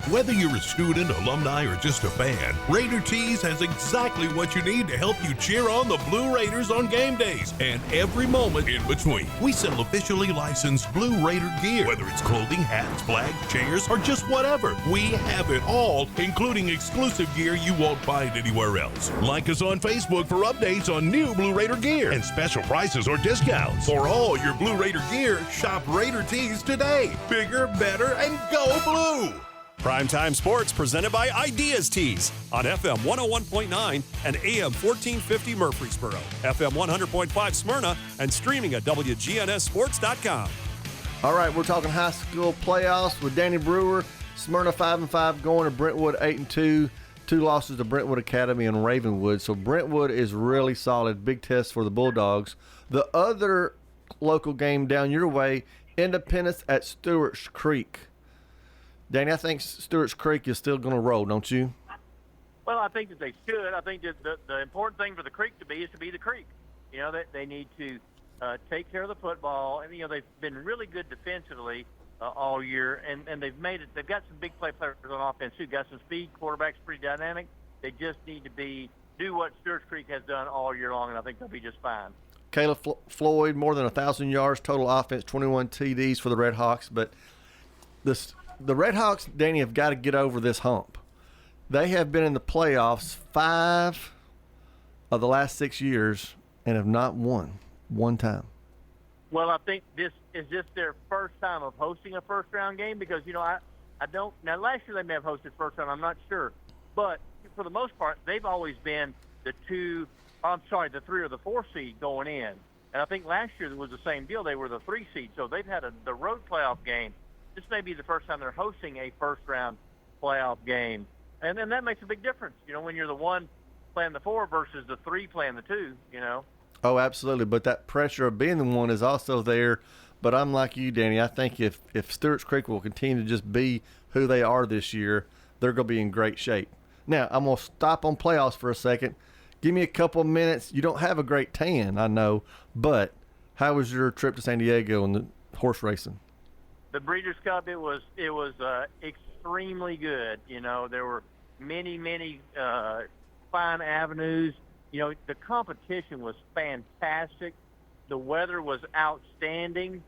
Whether you're a student, alumni, or just a fan, Raider Tees has exactly what you need to help you cheer on the Blue Raiders on game days and every moment in between. We sell officially licensed Blue Raider gear, whether it's clothing, hats, flags, chairs, or just whatever. We have it all, including exclusive gear you won't find anywhere else. Like us on Facebook for updates on new Blue Raider gear and special prices or discounts. For all your Blue Raider gear, shop Raider Tees today. Bigger, better, and go Blue! Primetime Sports presented by Ideas Tees on FM 101.9 and AM 1450 Murfreesboro, FM 100.5 Smyrna, and streaming at WGNSSports.com. All right, we're talking high school playoffs with Danny Brewer. Smyrna 5-5 going to Brentwood 8-2. 2 losses to Brentwood Academy and Ravenwood. So Brentwood is really solid. Big test for the Bulldogs. The other local game down your way, Independence at Stewart's Creek. Danny, I think Stewart's Creek is still going to roll, don't you? Well, I think that they should. I think that the important thing for the Creek to be is to be the Creek. You know, they need to take care of the football. And, you know, they've been really good defensively all year, and they've made it. They've got some big play players on offense, too. Got some speed. Quarterback's pretty dynamic. They just need to do what Stewart's Creek has done all year long, and I think they'll be just fine. Caleb Floyd, more than 1,000 yards, total offense, 21 TDs for the Red Hawks. But the Red Hawks, Danny, have got to get over this hump. They have been in the playoffs 5 of the last 6 years and have not won one time. Well, I think this their first time of hosting a first-round game? Because, you know, I don't – now, last year they may have hosted first round. I'm not sure. But for the most part, they've always been the 3 or the 4 seed going in. And I think last year it was the same deal. They were the 3 seed. So they've had the road playoff game. This may be the first time they're hosting a first-round playoff game. And then that makes a big difference, you know, when you're the 1 playing the 4 versus the 3 playing the 2, you know. Oh, absolutely. But that pressure of being the 1 is also there. But I'm like you, Danny. I think if Stewart's Creek will continue to just be who they are this year, they're going to be in great shape. Now, I'm going to stop on playoffs for a second. Give me a couple of minutes. You don't have a great tan, I know. But how was your trip to San Diego and the horse racing? The Breeders' Cup, it was extremely good. You know, there were many fine avenues. You know, the competition was fantastic. The weather was outstanding.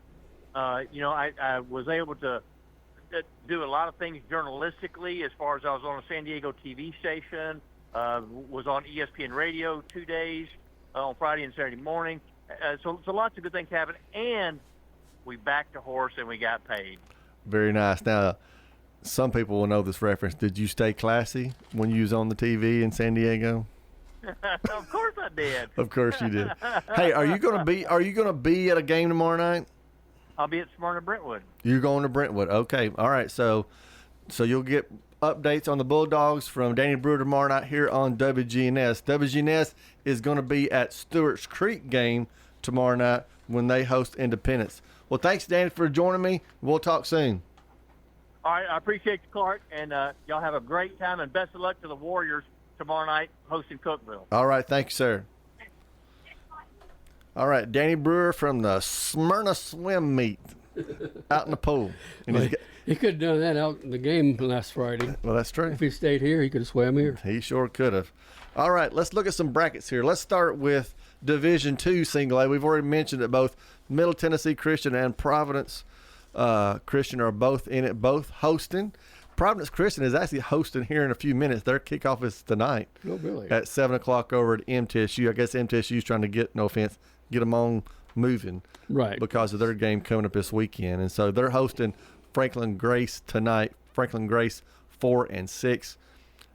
You know, I was able to do a lot of things journalistically as far as I was on a San Diego TV station, was on ESPN Radio 2 days on Friday and Saturday morning. So lots of good things happened. And we backed a horse and we got paid. Very nice. Now, some people will know this reference. Did you stay classy when you was on the TV in San Diego? Of course I did. Of course you did. Hey, are you gonna be at a game tomorrow night? I'll be at Smyrna Brentwood. You're going to Brentwood. Okay. All right. So you'll get updates on the Bulldogs from Danny Brewer tomorrow night here on WGNS. WGNS is going to be at Stewart's Creek game tomorrow night when they host Independence. Well, thanks, Danny, for joining me. We'll talk soon. All right. I appreciate you, Clark, and y'all have a great time, and best of luck to the Warriors tomorrow night hosting Cookeville. All right. Thank you, sir. All right. Danny Brewer from the Smyrna Swim Meet out in the pool. Well, he could have done that out in the game last Friday. Well, that's true. If he stayed here, he could have swam here. He sure could have. All right. Let's look at some brackets here. Let's start with Division II Single A. We've already mentioned that both Middle Tennessee Christian and Providence Christian are both in it, both hosting. Providence Christian is actually hosting here in a few minutes. Their kickoff is tonight at 7 o'clock over at MTSU. I guess MTSU is trying to get them on moving, right? Because of their game coming up this weekend, and so they're hosting Franklin Grace tonight. Franklin Grace 4 and 6.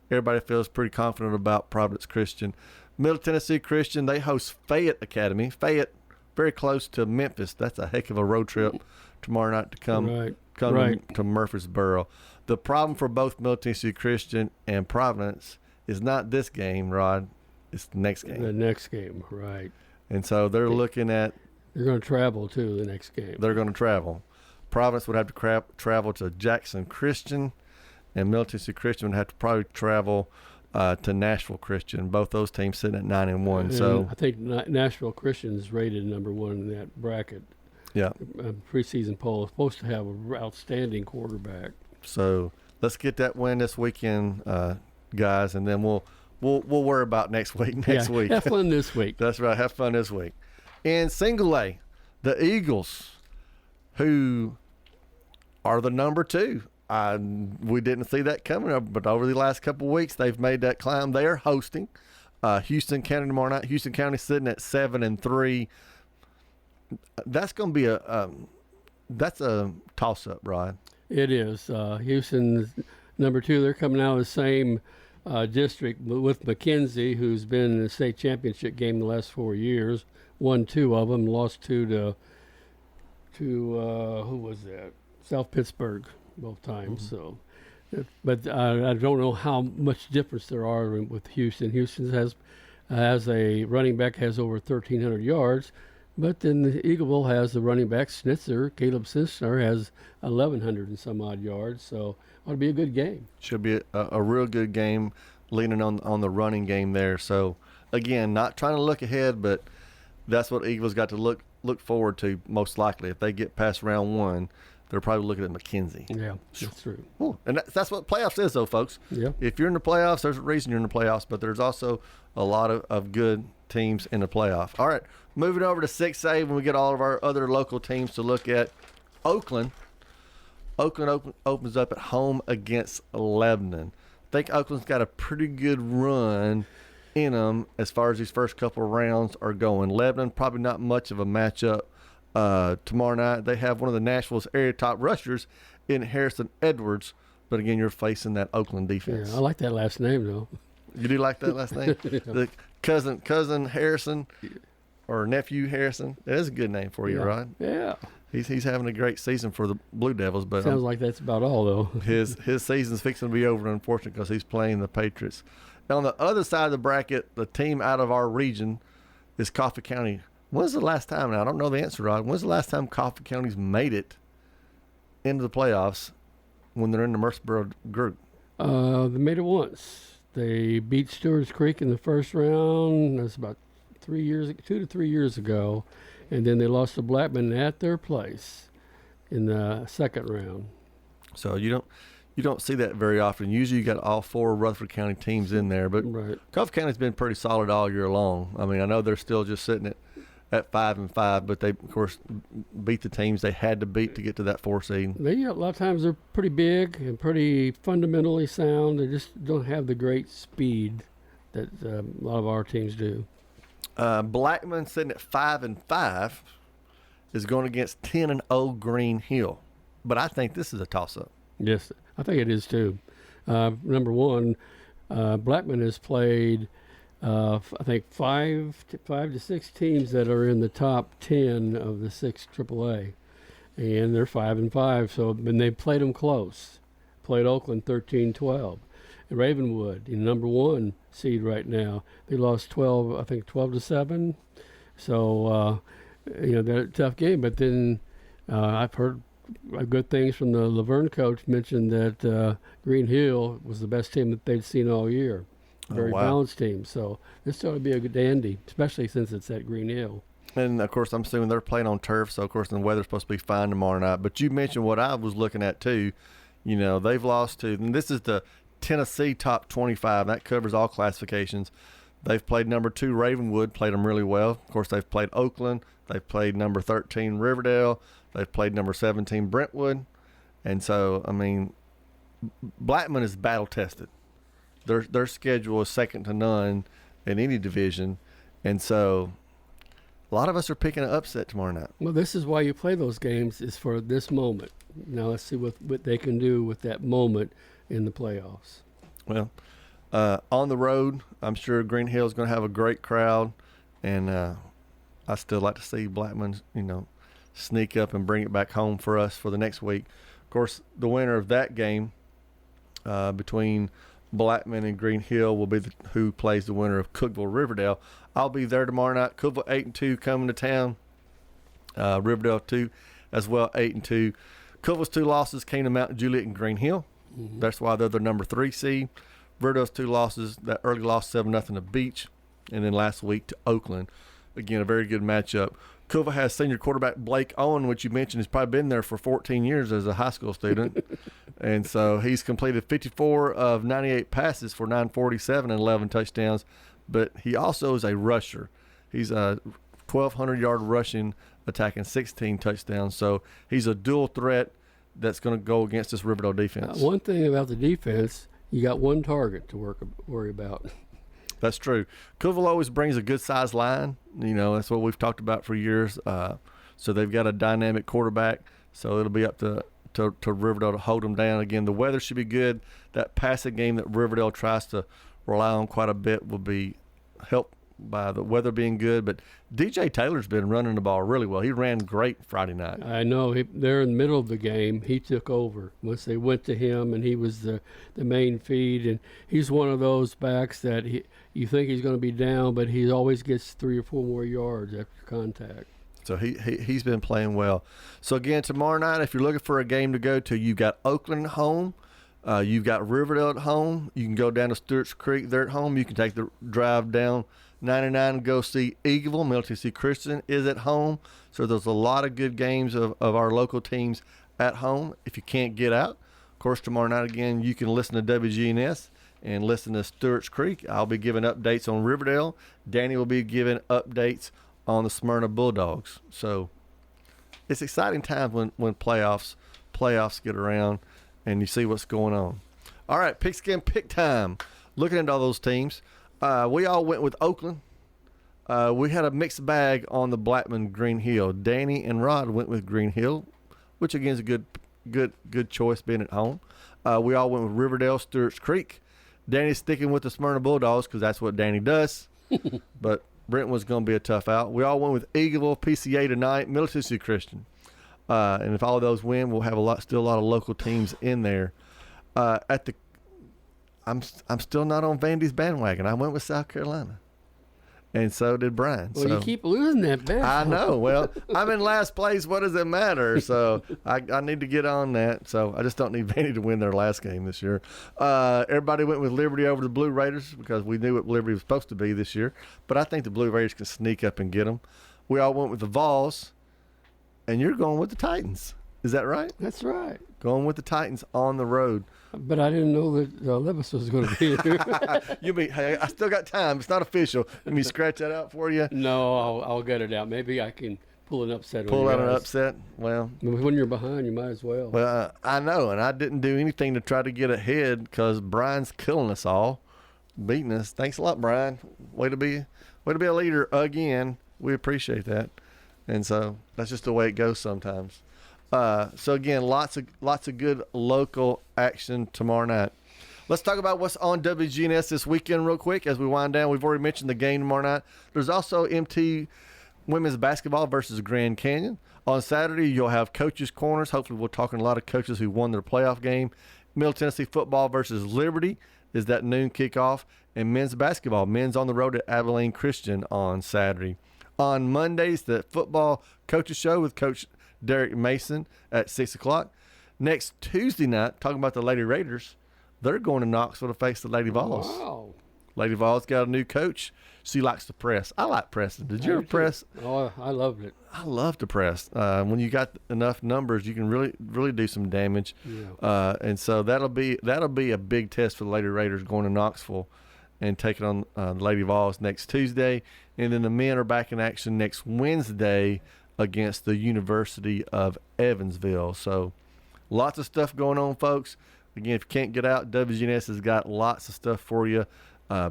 Everybody feels pretty confident about Providence Christian. Middle Tennessee Christian, they host Fayette Academy. Fayette, very close to Memphis. That's a heck of a road trip tomorrow night to come to Murfreesboro. The problem for both Middle Tennessee Christian and Providence is not this game, Rod. It's the next game. The next game, right. And so they're looking at. They're going to travel, too, the next game. They're going to travel. Providence would have to travel to Jackson Christian, and Middle Tennessee Christian would have to probably travel to Nashville Christian. Both those teams sitting at 9-1. And so I think Nashville Christian is rated number 1 in that bracket. Yeah. Preseason poll is supposed to have an outstanding quarterback. So let's get that win this weekend, guys, and then we'll worry about next week. Next week. Have fun this week. That's right. Have fun this week. In single A, the Eagles, who are the number 2. We didn't see that coming, but over the last couple of weeks, they've made that climb. They are hosting Houston County tomorrow night. Houston County sitting at 7-3. That's going to be that's a toss-up, Rod. It is. Houston's number 2. They're coming out of the same district with McKenzie, who's been in the state championship game the last 4 years. Won 2 of them, lost 2 to who was that? South Pittsburgh both times. So, but I don't know how much difference there are with Houston. Houston has a running back has over 1,300 yards, but then the Eagleville has the running back Schnitzer. Caleb Schnitzer has 1,100 and some odd yards. So ought to be a good game. Should be a real good game, leaning on the running game there. So again, not trying to look ahead, but that's what Eagles got to look forward to most likely. If they get past round 1, they're probably looking at McKenzie. Yeah, that's true. Ooh, and that's what playoffs is, though, folks. Yeah. If you're in the playoffs, there's a reason you're in the playoffs, but there's also a lot of good teams in the playoff. All right, moving over to 6A when we get all of our other local teams to look at. Oakland opens up at home against Lebanon. I think Oakland's got a pretty good run in them as far as these first couple of rounds are going. Lebanon, probably not much of a matchup. Tomorrow night, they have one of the Nashville's area top rushers in Harrison Edwards. But again, you're facing that Oakland defense. Yeah, I like that last name, though. You do like that last name? Yeah. The cousin Harrison or nephew Harrison. That is a good name for you, Rod. Yeah. He's having a great season for the Blue Devils, but sounds like that's about all, though. his season's fixing to be over, unfortunately, because he's playing the Patriots. And on the other side of the bracket, the team out of our region is Coffee County. When's the last time, and I don't know the answer, Rod, when's the last time Coffee County's made it into the playoffs when they're in the Murfreesboro group? They made it once. They beat Stewart's Creek in the first round. That's about 2 to 3 years ago. And then they lost to Blackman at their place in the second round. So you don't see that very often. Usually you got all 4 Rutherford County teams in there, but Coffee County's been pretty solid all year long. I mean, I know they're still just sitting at 5-5, but they of course beat the teams they had to beat to get to that 4 seed. They a lot of times they're pretty big and pretty fundamentally sound. They just don't have the great speed that a lot of our teams do. Blackman sitting at 5-5 is going against 10-0 Green Hill, but I think this is a toss-up. Yes, I think it is too. Number one, Blackman has played, I think 5 to 6 teams that are in the top 10 of the 6 AAA, and they're 5-5. So, and they played them close. Played Oakland 13-12. Ravenwood, number 1 seed right now, they lost 12 to 7. So, they're a tough game. But then I've heard good things from the Laverne coach. Mentioned that Green Hill was the best team that they'd seen all year. Very balanced team. So this ought to be a good dandy, especially since it's at Green Hill. And, of course, I'm assuming they're playing on turf, so, of course, the weather's supposed to be fine tomorrow night. But you mentioned what I was looking at, too. They've lost to – and this is the Tennessee top 25. That covers all classifications. They've played number 2 Ravenwood, played them really well. Of course, they've played Oakland. They've played number 13 Riverdale. They've played number 17 Brentwood. And so, I mean, Blackman is battle-tested. Their schedule is second to none in any division. And so a lot of us are picking an upset tomorrow night. Well, this is why you play those games, is for this moment. Now let's see what they can do with that moment in the playoffs. Well, on the road, I'm sure Green Hill is going to have a great crowd. And I still like to see Blackman, sneak up and bring it back home for us for the next week. Of course, the winner of that game between Blackman and Green Hill will be who plays the winner of Cookeville Riverdale. I'll be there tomorrow night. Cookeville 8-2 coming to town. Riverdale 2 as well, 8-2. Cookeville's 2 losses came to Mount Juliet and Green Hill. Mm-hmm. That's why they're the number 3 seed. Riverdale's 2 losses, that early loss 7-0 to Beach, and then last week to Oakland. Again, a very good matchup. Cookeville has senior quarterback Blake Owen, which you mentioned has probably been there for 14 years as a high school student. And so he's completed 54 of 98 passes for 947 and 11 touchdowns. But he also is a rusher. He's a 1,200-yard rushing, attacking 16 touchdowns. So he's a dual threat that's going to go against this Riverdale defense. One thing about the defense, you got one target to worry about. That's true. Cookeville always brings a good-sized line. You know, that's what we've talked about for years. So they've got a dynamic quarterback. So it'll be up to Riverdale to hold them down. Again, the weather should be good. That passing game that Riverdale tries to rely on quite a bit will be helped by the weather being good. But DJ Taylor's been running the ball really well. He ran great Friday night. I know. They're in the middle of the game. He took over once they went to him, and he was the main feed. And he's one of those backs that you think he's going to be down, but he always gets 3 or 4 more yards after contact. So he's been playing well. So, again, tomorrow night, if you're looking for a game to go to, you've got Oakland at home. You've got Riverdale at home. You can go down to Stewart's Creek. They're at home. You can take the drive down 99 and go see Eagleville. Middle Tennessee Christian is at home. So there's a lot of good games of our local teams at home. If you can't get out, of course, tomorrow night, again, you can listen to WGNS and listen to Stewart's Creek. I'll be giving updates on Riverdale. Danny will be giving updates on the Smyrna Bulldogs. So it's exciting times when playoffs get around and you see what's going on. All right, Pigskin Pick Time. Looking at all those teams, we all went with Oakland. We had a mixed bag on the Blackman Green Hill. Danny and Rod went with Green Hill, which again is a good choice being at home. We all went with Riverdale, Stewart's Creek. Danny's sticking with the Smyrna Bulldogs because that's what Danny does. But Brentwood's going to be a tough out. We all went with Eagleville, PCA tonight, Middle Tennessee Christian. And if all of those win, we'll have still a lot of local teams in there. I'm still not on Vandy's bandwagon. I went with South Carolina. And so did Brian. Well, you keep losing that bet. I know. Well, I'm in last place. What does it matter? So I need to get on that. So I just don't need Vandy to win their last game this year. Everybody went with Liberty over the Blue Raiders because we knew what Liberty was supposed to be this year. But I think the Blue Raiders can sneak up and get them. We all went with the Vols. And you're going with the Titans. Is that right? That's right. Going with the Titans on the road. But I didn't know that Levis was going to be here. Hey, I still got time. It's not official. Let me scratch that out for you. No, I'll get it out. Maybe I can pull an upset. Pull out an upset? Well. When you're behind, you might as well. Well, I know, and I didn't do anything to try to get ahead because Brian's killing us all, beating us. Thanks a lot, Brian. Way to be a leader again. We appreciate that. And so that's just the way it goes sometimes. So again, lots of good local action tomorrow night. Let's talk about what's on WGNS this weekend real quick as we wind down. We've already mentioned the game tomorrow night. There's also MT women's basketball versus Grand Canyon. On Saturday, you'll have Coaches Corners. Hopefully we're talking a lot of coaches who won their playoff game. Middle Tennessee football versus Liberty is that noon kickoff. And men's basketball, men's on the road at Abilene Christian on Saturday. On Mondays, the football coaches show with Coach Derek Mason at 6 o'clock. Next Tuesday night, talking about the Lady Raiders, they're going to Knoxville to face the Lady Vols. Wow. Lady Vols got a new coach. She likes to press. I like pressing. Did you ever press? Oh, I loved it. I love to press. When you got enough numbers, you can really do some damage. Yeah. And so that'll be a big test for the Lady Raiders going to Knoxville and taking on the Lady Vols next Tuesday. And then the men are back in action next Wednesday against the University of Evansville. So lots of stuff going on, folks. Again, if you can't get out, WGNS has got lots of stuff for you.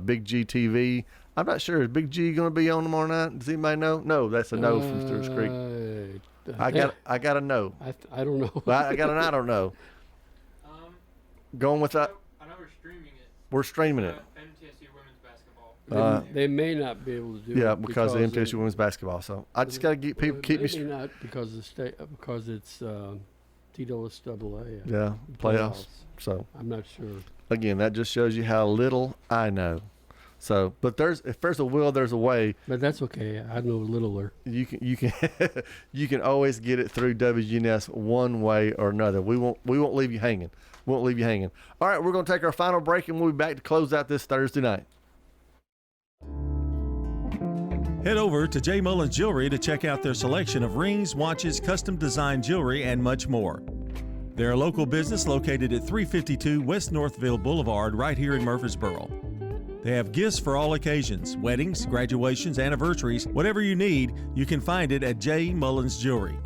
Big G TV. I'm not sure. Is Big G going to be on tomorrow night? Does anybody know? No, that's a no from Stewart's Creek. I got a no. I don't know. I got an I don't know. Going with that. I know we're streaming it. We're streaming it. MTSU women's basketball. They may not be able to do it. Yeah, because of MTSU women's basketball. So I just got to keep me. Not because of because it's Tito's AA. Yeah, playoffs. So I'm not sure. Again, that just shows you how little I know. So, but if there's a will, there's a way. But that's okay. I know littler. You can you can always get it through WGNS one way or another. We won't leave you hanging. We won't leave you hanging. All right, we're going to take our final break, and we'll be back to close out this Thursday night. Head over to J. Mullins Jewelry to check out their selection of rings, watches, custom design jewelry, and much more. They're a local business located at 352 West Northville Boulevard right here in Murfreesboro. They have gifts for all occasions, weddings, graduations, anniversaries, whatever you need, you can find it at J. Mullins Jewelry.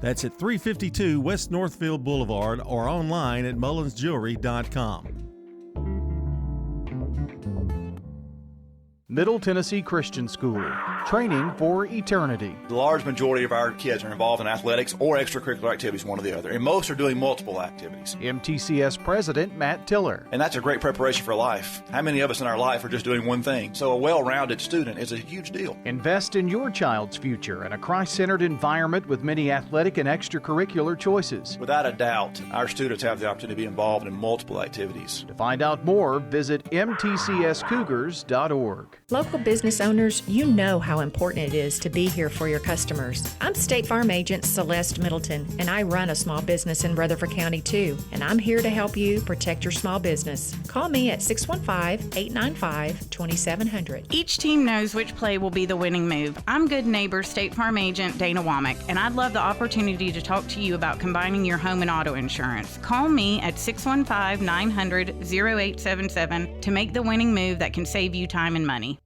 That's at 352 West Northville Boulevard or online at mullinsjewelry.com. Middle Tennessee Christian School, training for eternity. The large majority of our kids are involved in athletics or extracurricular activities, one or the other, and most are doing multiple activities. MTCS President Matt Tiller. And that's a great preparation for life. How many of us in our life are just doing one thing? So a well-rounded student is a huge deal. Invest in your child's future in a Christ-centered environment with many athletic and extracurricular choices. Without a doubt, our students have the opportunity to be involved in multiple activities. To find out more, visit mtcscougars.org. Local business owners, you know how important it is to be here for your customers. I'm State Farm Agent Celeste Middleton, and I run a small business in Rutherford County too, and I'm here to help you protect your small business. Call me at 615-895-2700. Each team knows which play will be the winning move. I'm Good Neighbor State Farm Agent Dana Womack, and I'd love the opportunity to talk to you about combining your home and auto insurance. Call me at 615-900-0877 to make the winning move that can save you time and money.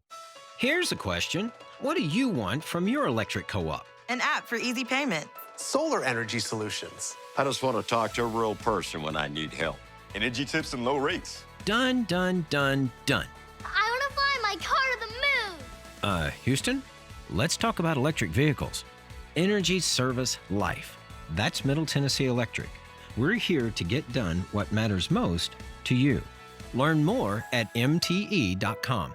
Here's a question. What do you want from your electric co-op? An app for easy payment. Solar energy solutions. I just want to talk to a real person when I need help. Energy tips and low rates. Done, done, done, done. I want to fly my car to the moon. Houston, let's talk about electric vehicles. Energy Service Life. That's Middle Tennessee Electric. We're here to get done what matters most to you. Learn more at mte.com.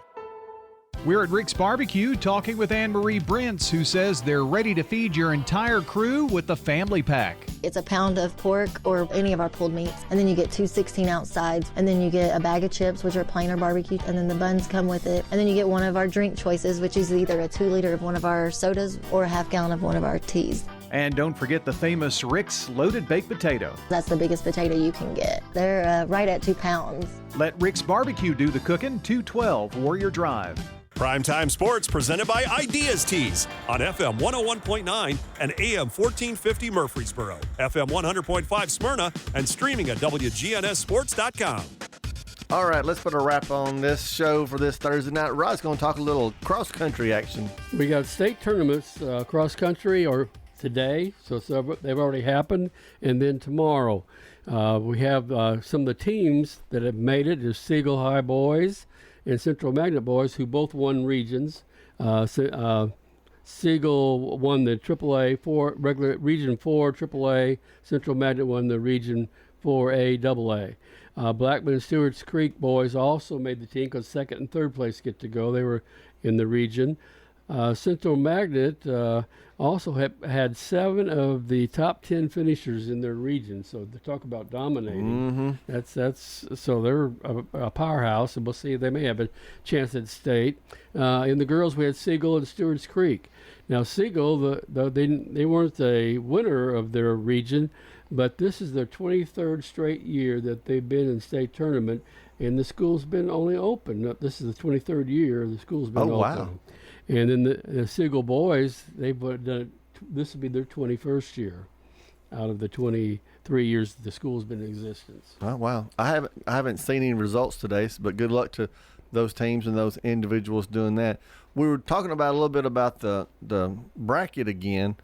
We're at Rick's Barbecue talking with Anne-Marie Brents, who says they're ready to feed your entire crew with the family pack. It's a pound of pork or any of our pulled meats, and then you get two 16-ounce sides, and then you get a bag of chips, which are plain or barbecue, and then the buns come with it, and then you get one of our drink choices, which is either a 2-liter of one of our sodas or a half-gallon of one of our teas. And don't forget the famous Rick's Loaded Baked Potato. That's the biggest potato you can get. They're right at 2 pounds. Let Rick's Barbecue do the cooking, 212 Warrior Drive. Primetime Sports presented by Ideas Tees on FM 101.9 and AM 1450 Murfreesboro, FM 100.5 Smyrna, and streaming at WGNSSports.com. All right, let's put a wrap on this show for this Thursday night. Rod's going to talk a little cross-country action. We got state tournaments, cross-country, or today, so they've already happened, and then tomorrow. We have some of the teams that have made it is Siegel High Boys and Central Magnet Boys, who both won regions. Siegel won the AAA regular Region 4 AAA. Central Magnet won the Region 4A AA. Blackman and Stewart's Creek boys also made the team because second and third place get to go. They were in the region. Central Magnet also had 7 of the top 10 finishers in their region. So to talk about dominating, that's so they're a powerhouse, and we'll see they may have a chance at state. In the girls, we had Siegel and Stewart's Creek. Now Siegel, they weren't a winner of their region, but this is their 23rd straight year that they've been in state tournament, and the school's been only open. This is the 23rd year the school's been open. Wow. And then the Siegel boys, they've done this will be their 21st year out of the 23 years that the school's been in existence. Oh, wow. I haven't seen any results today, but good luck to those teams and those individuals doing that. We were talking about a little bit about the bracket again.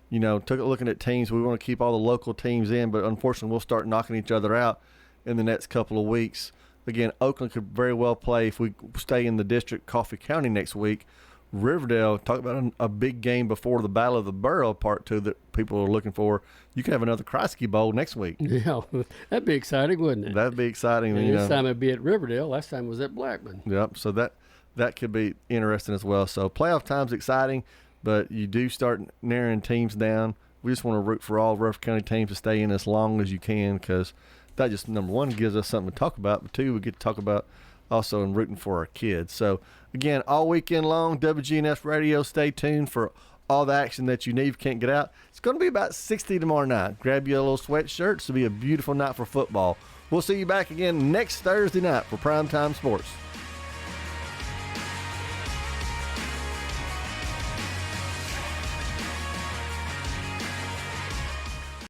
You know, looking at teams, we want to keep all the local teams in, but unfortunately we'll start knocking each other out in the next couple of weeks. Again, Oakland could very well play if we stay in the district, Coffee County next week. Riverdale, talk about a big game before the Battle of the Borough Part 2 that people are looking for. You can have another Kreisky Bowl next week. Yeah, that'd be exciting, wouldn't it? That'd be exciting. And this time it'd be at Riverdale. Last time it was at Blackman. Yep, so that could be interesting as well. So playoff time's exciting, but you do start narrowing teams down. we just want to root for all Rutherford County teams to stay in as long as you can, because that just, number one, gives us something to talk about, but two, we get to talk about also in rooting for our kids. So, again, all weekend long, WGNS Radio, stay tuned for all the action that you need if you can't get out. It's going to be about 60 tomorrow night. Grab you a little sweatshirt. It's going to be a beautiful night for football. We'll see you back again next Thursday night for Primetime Sports.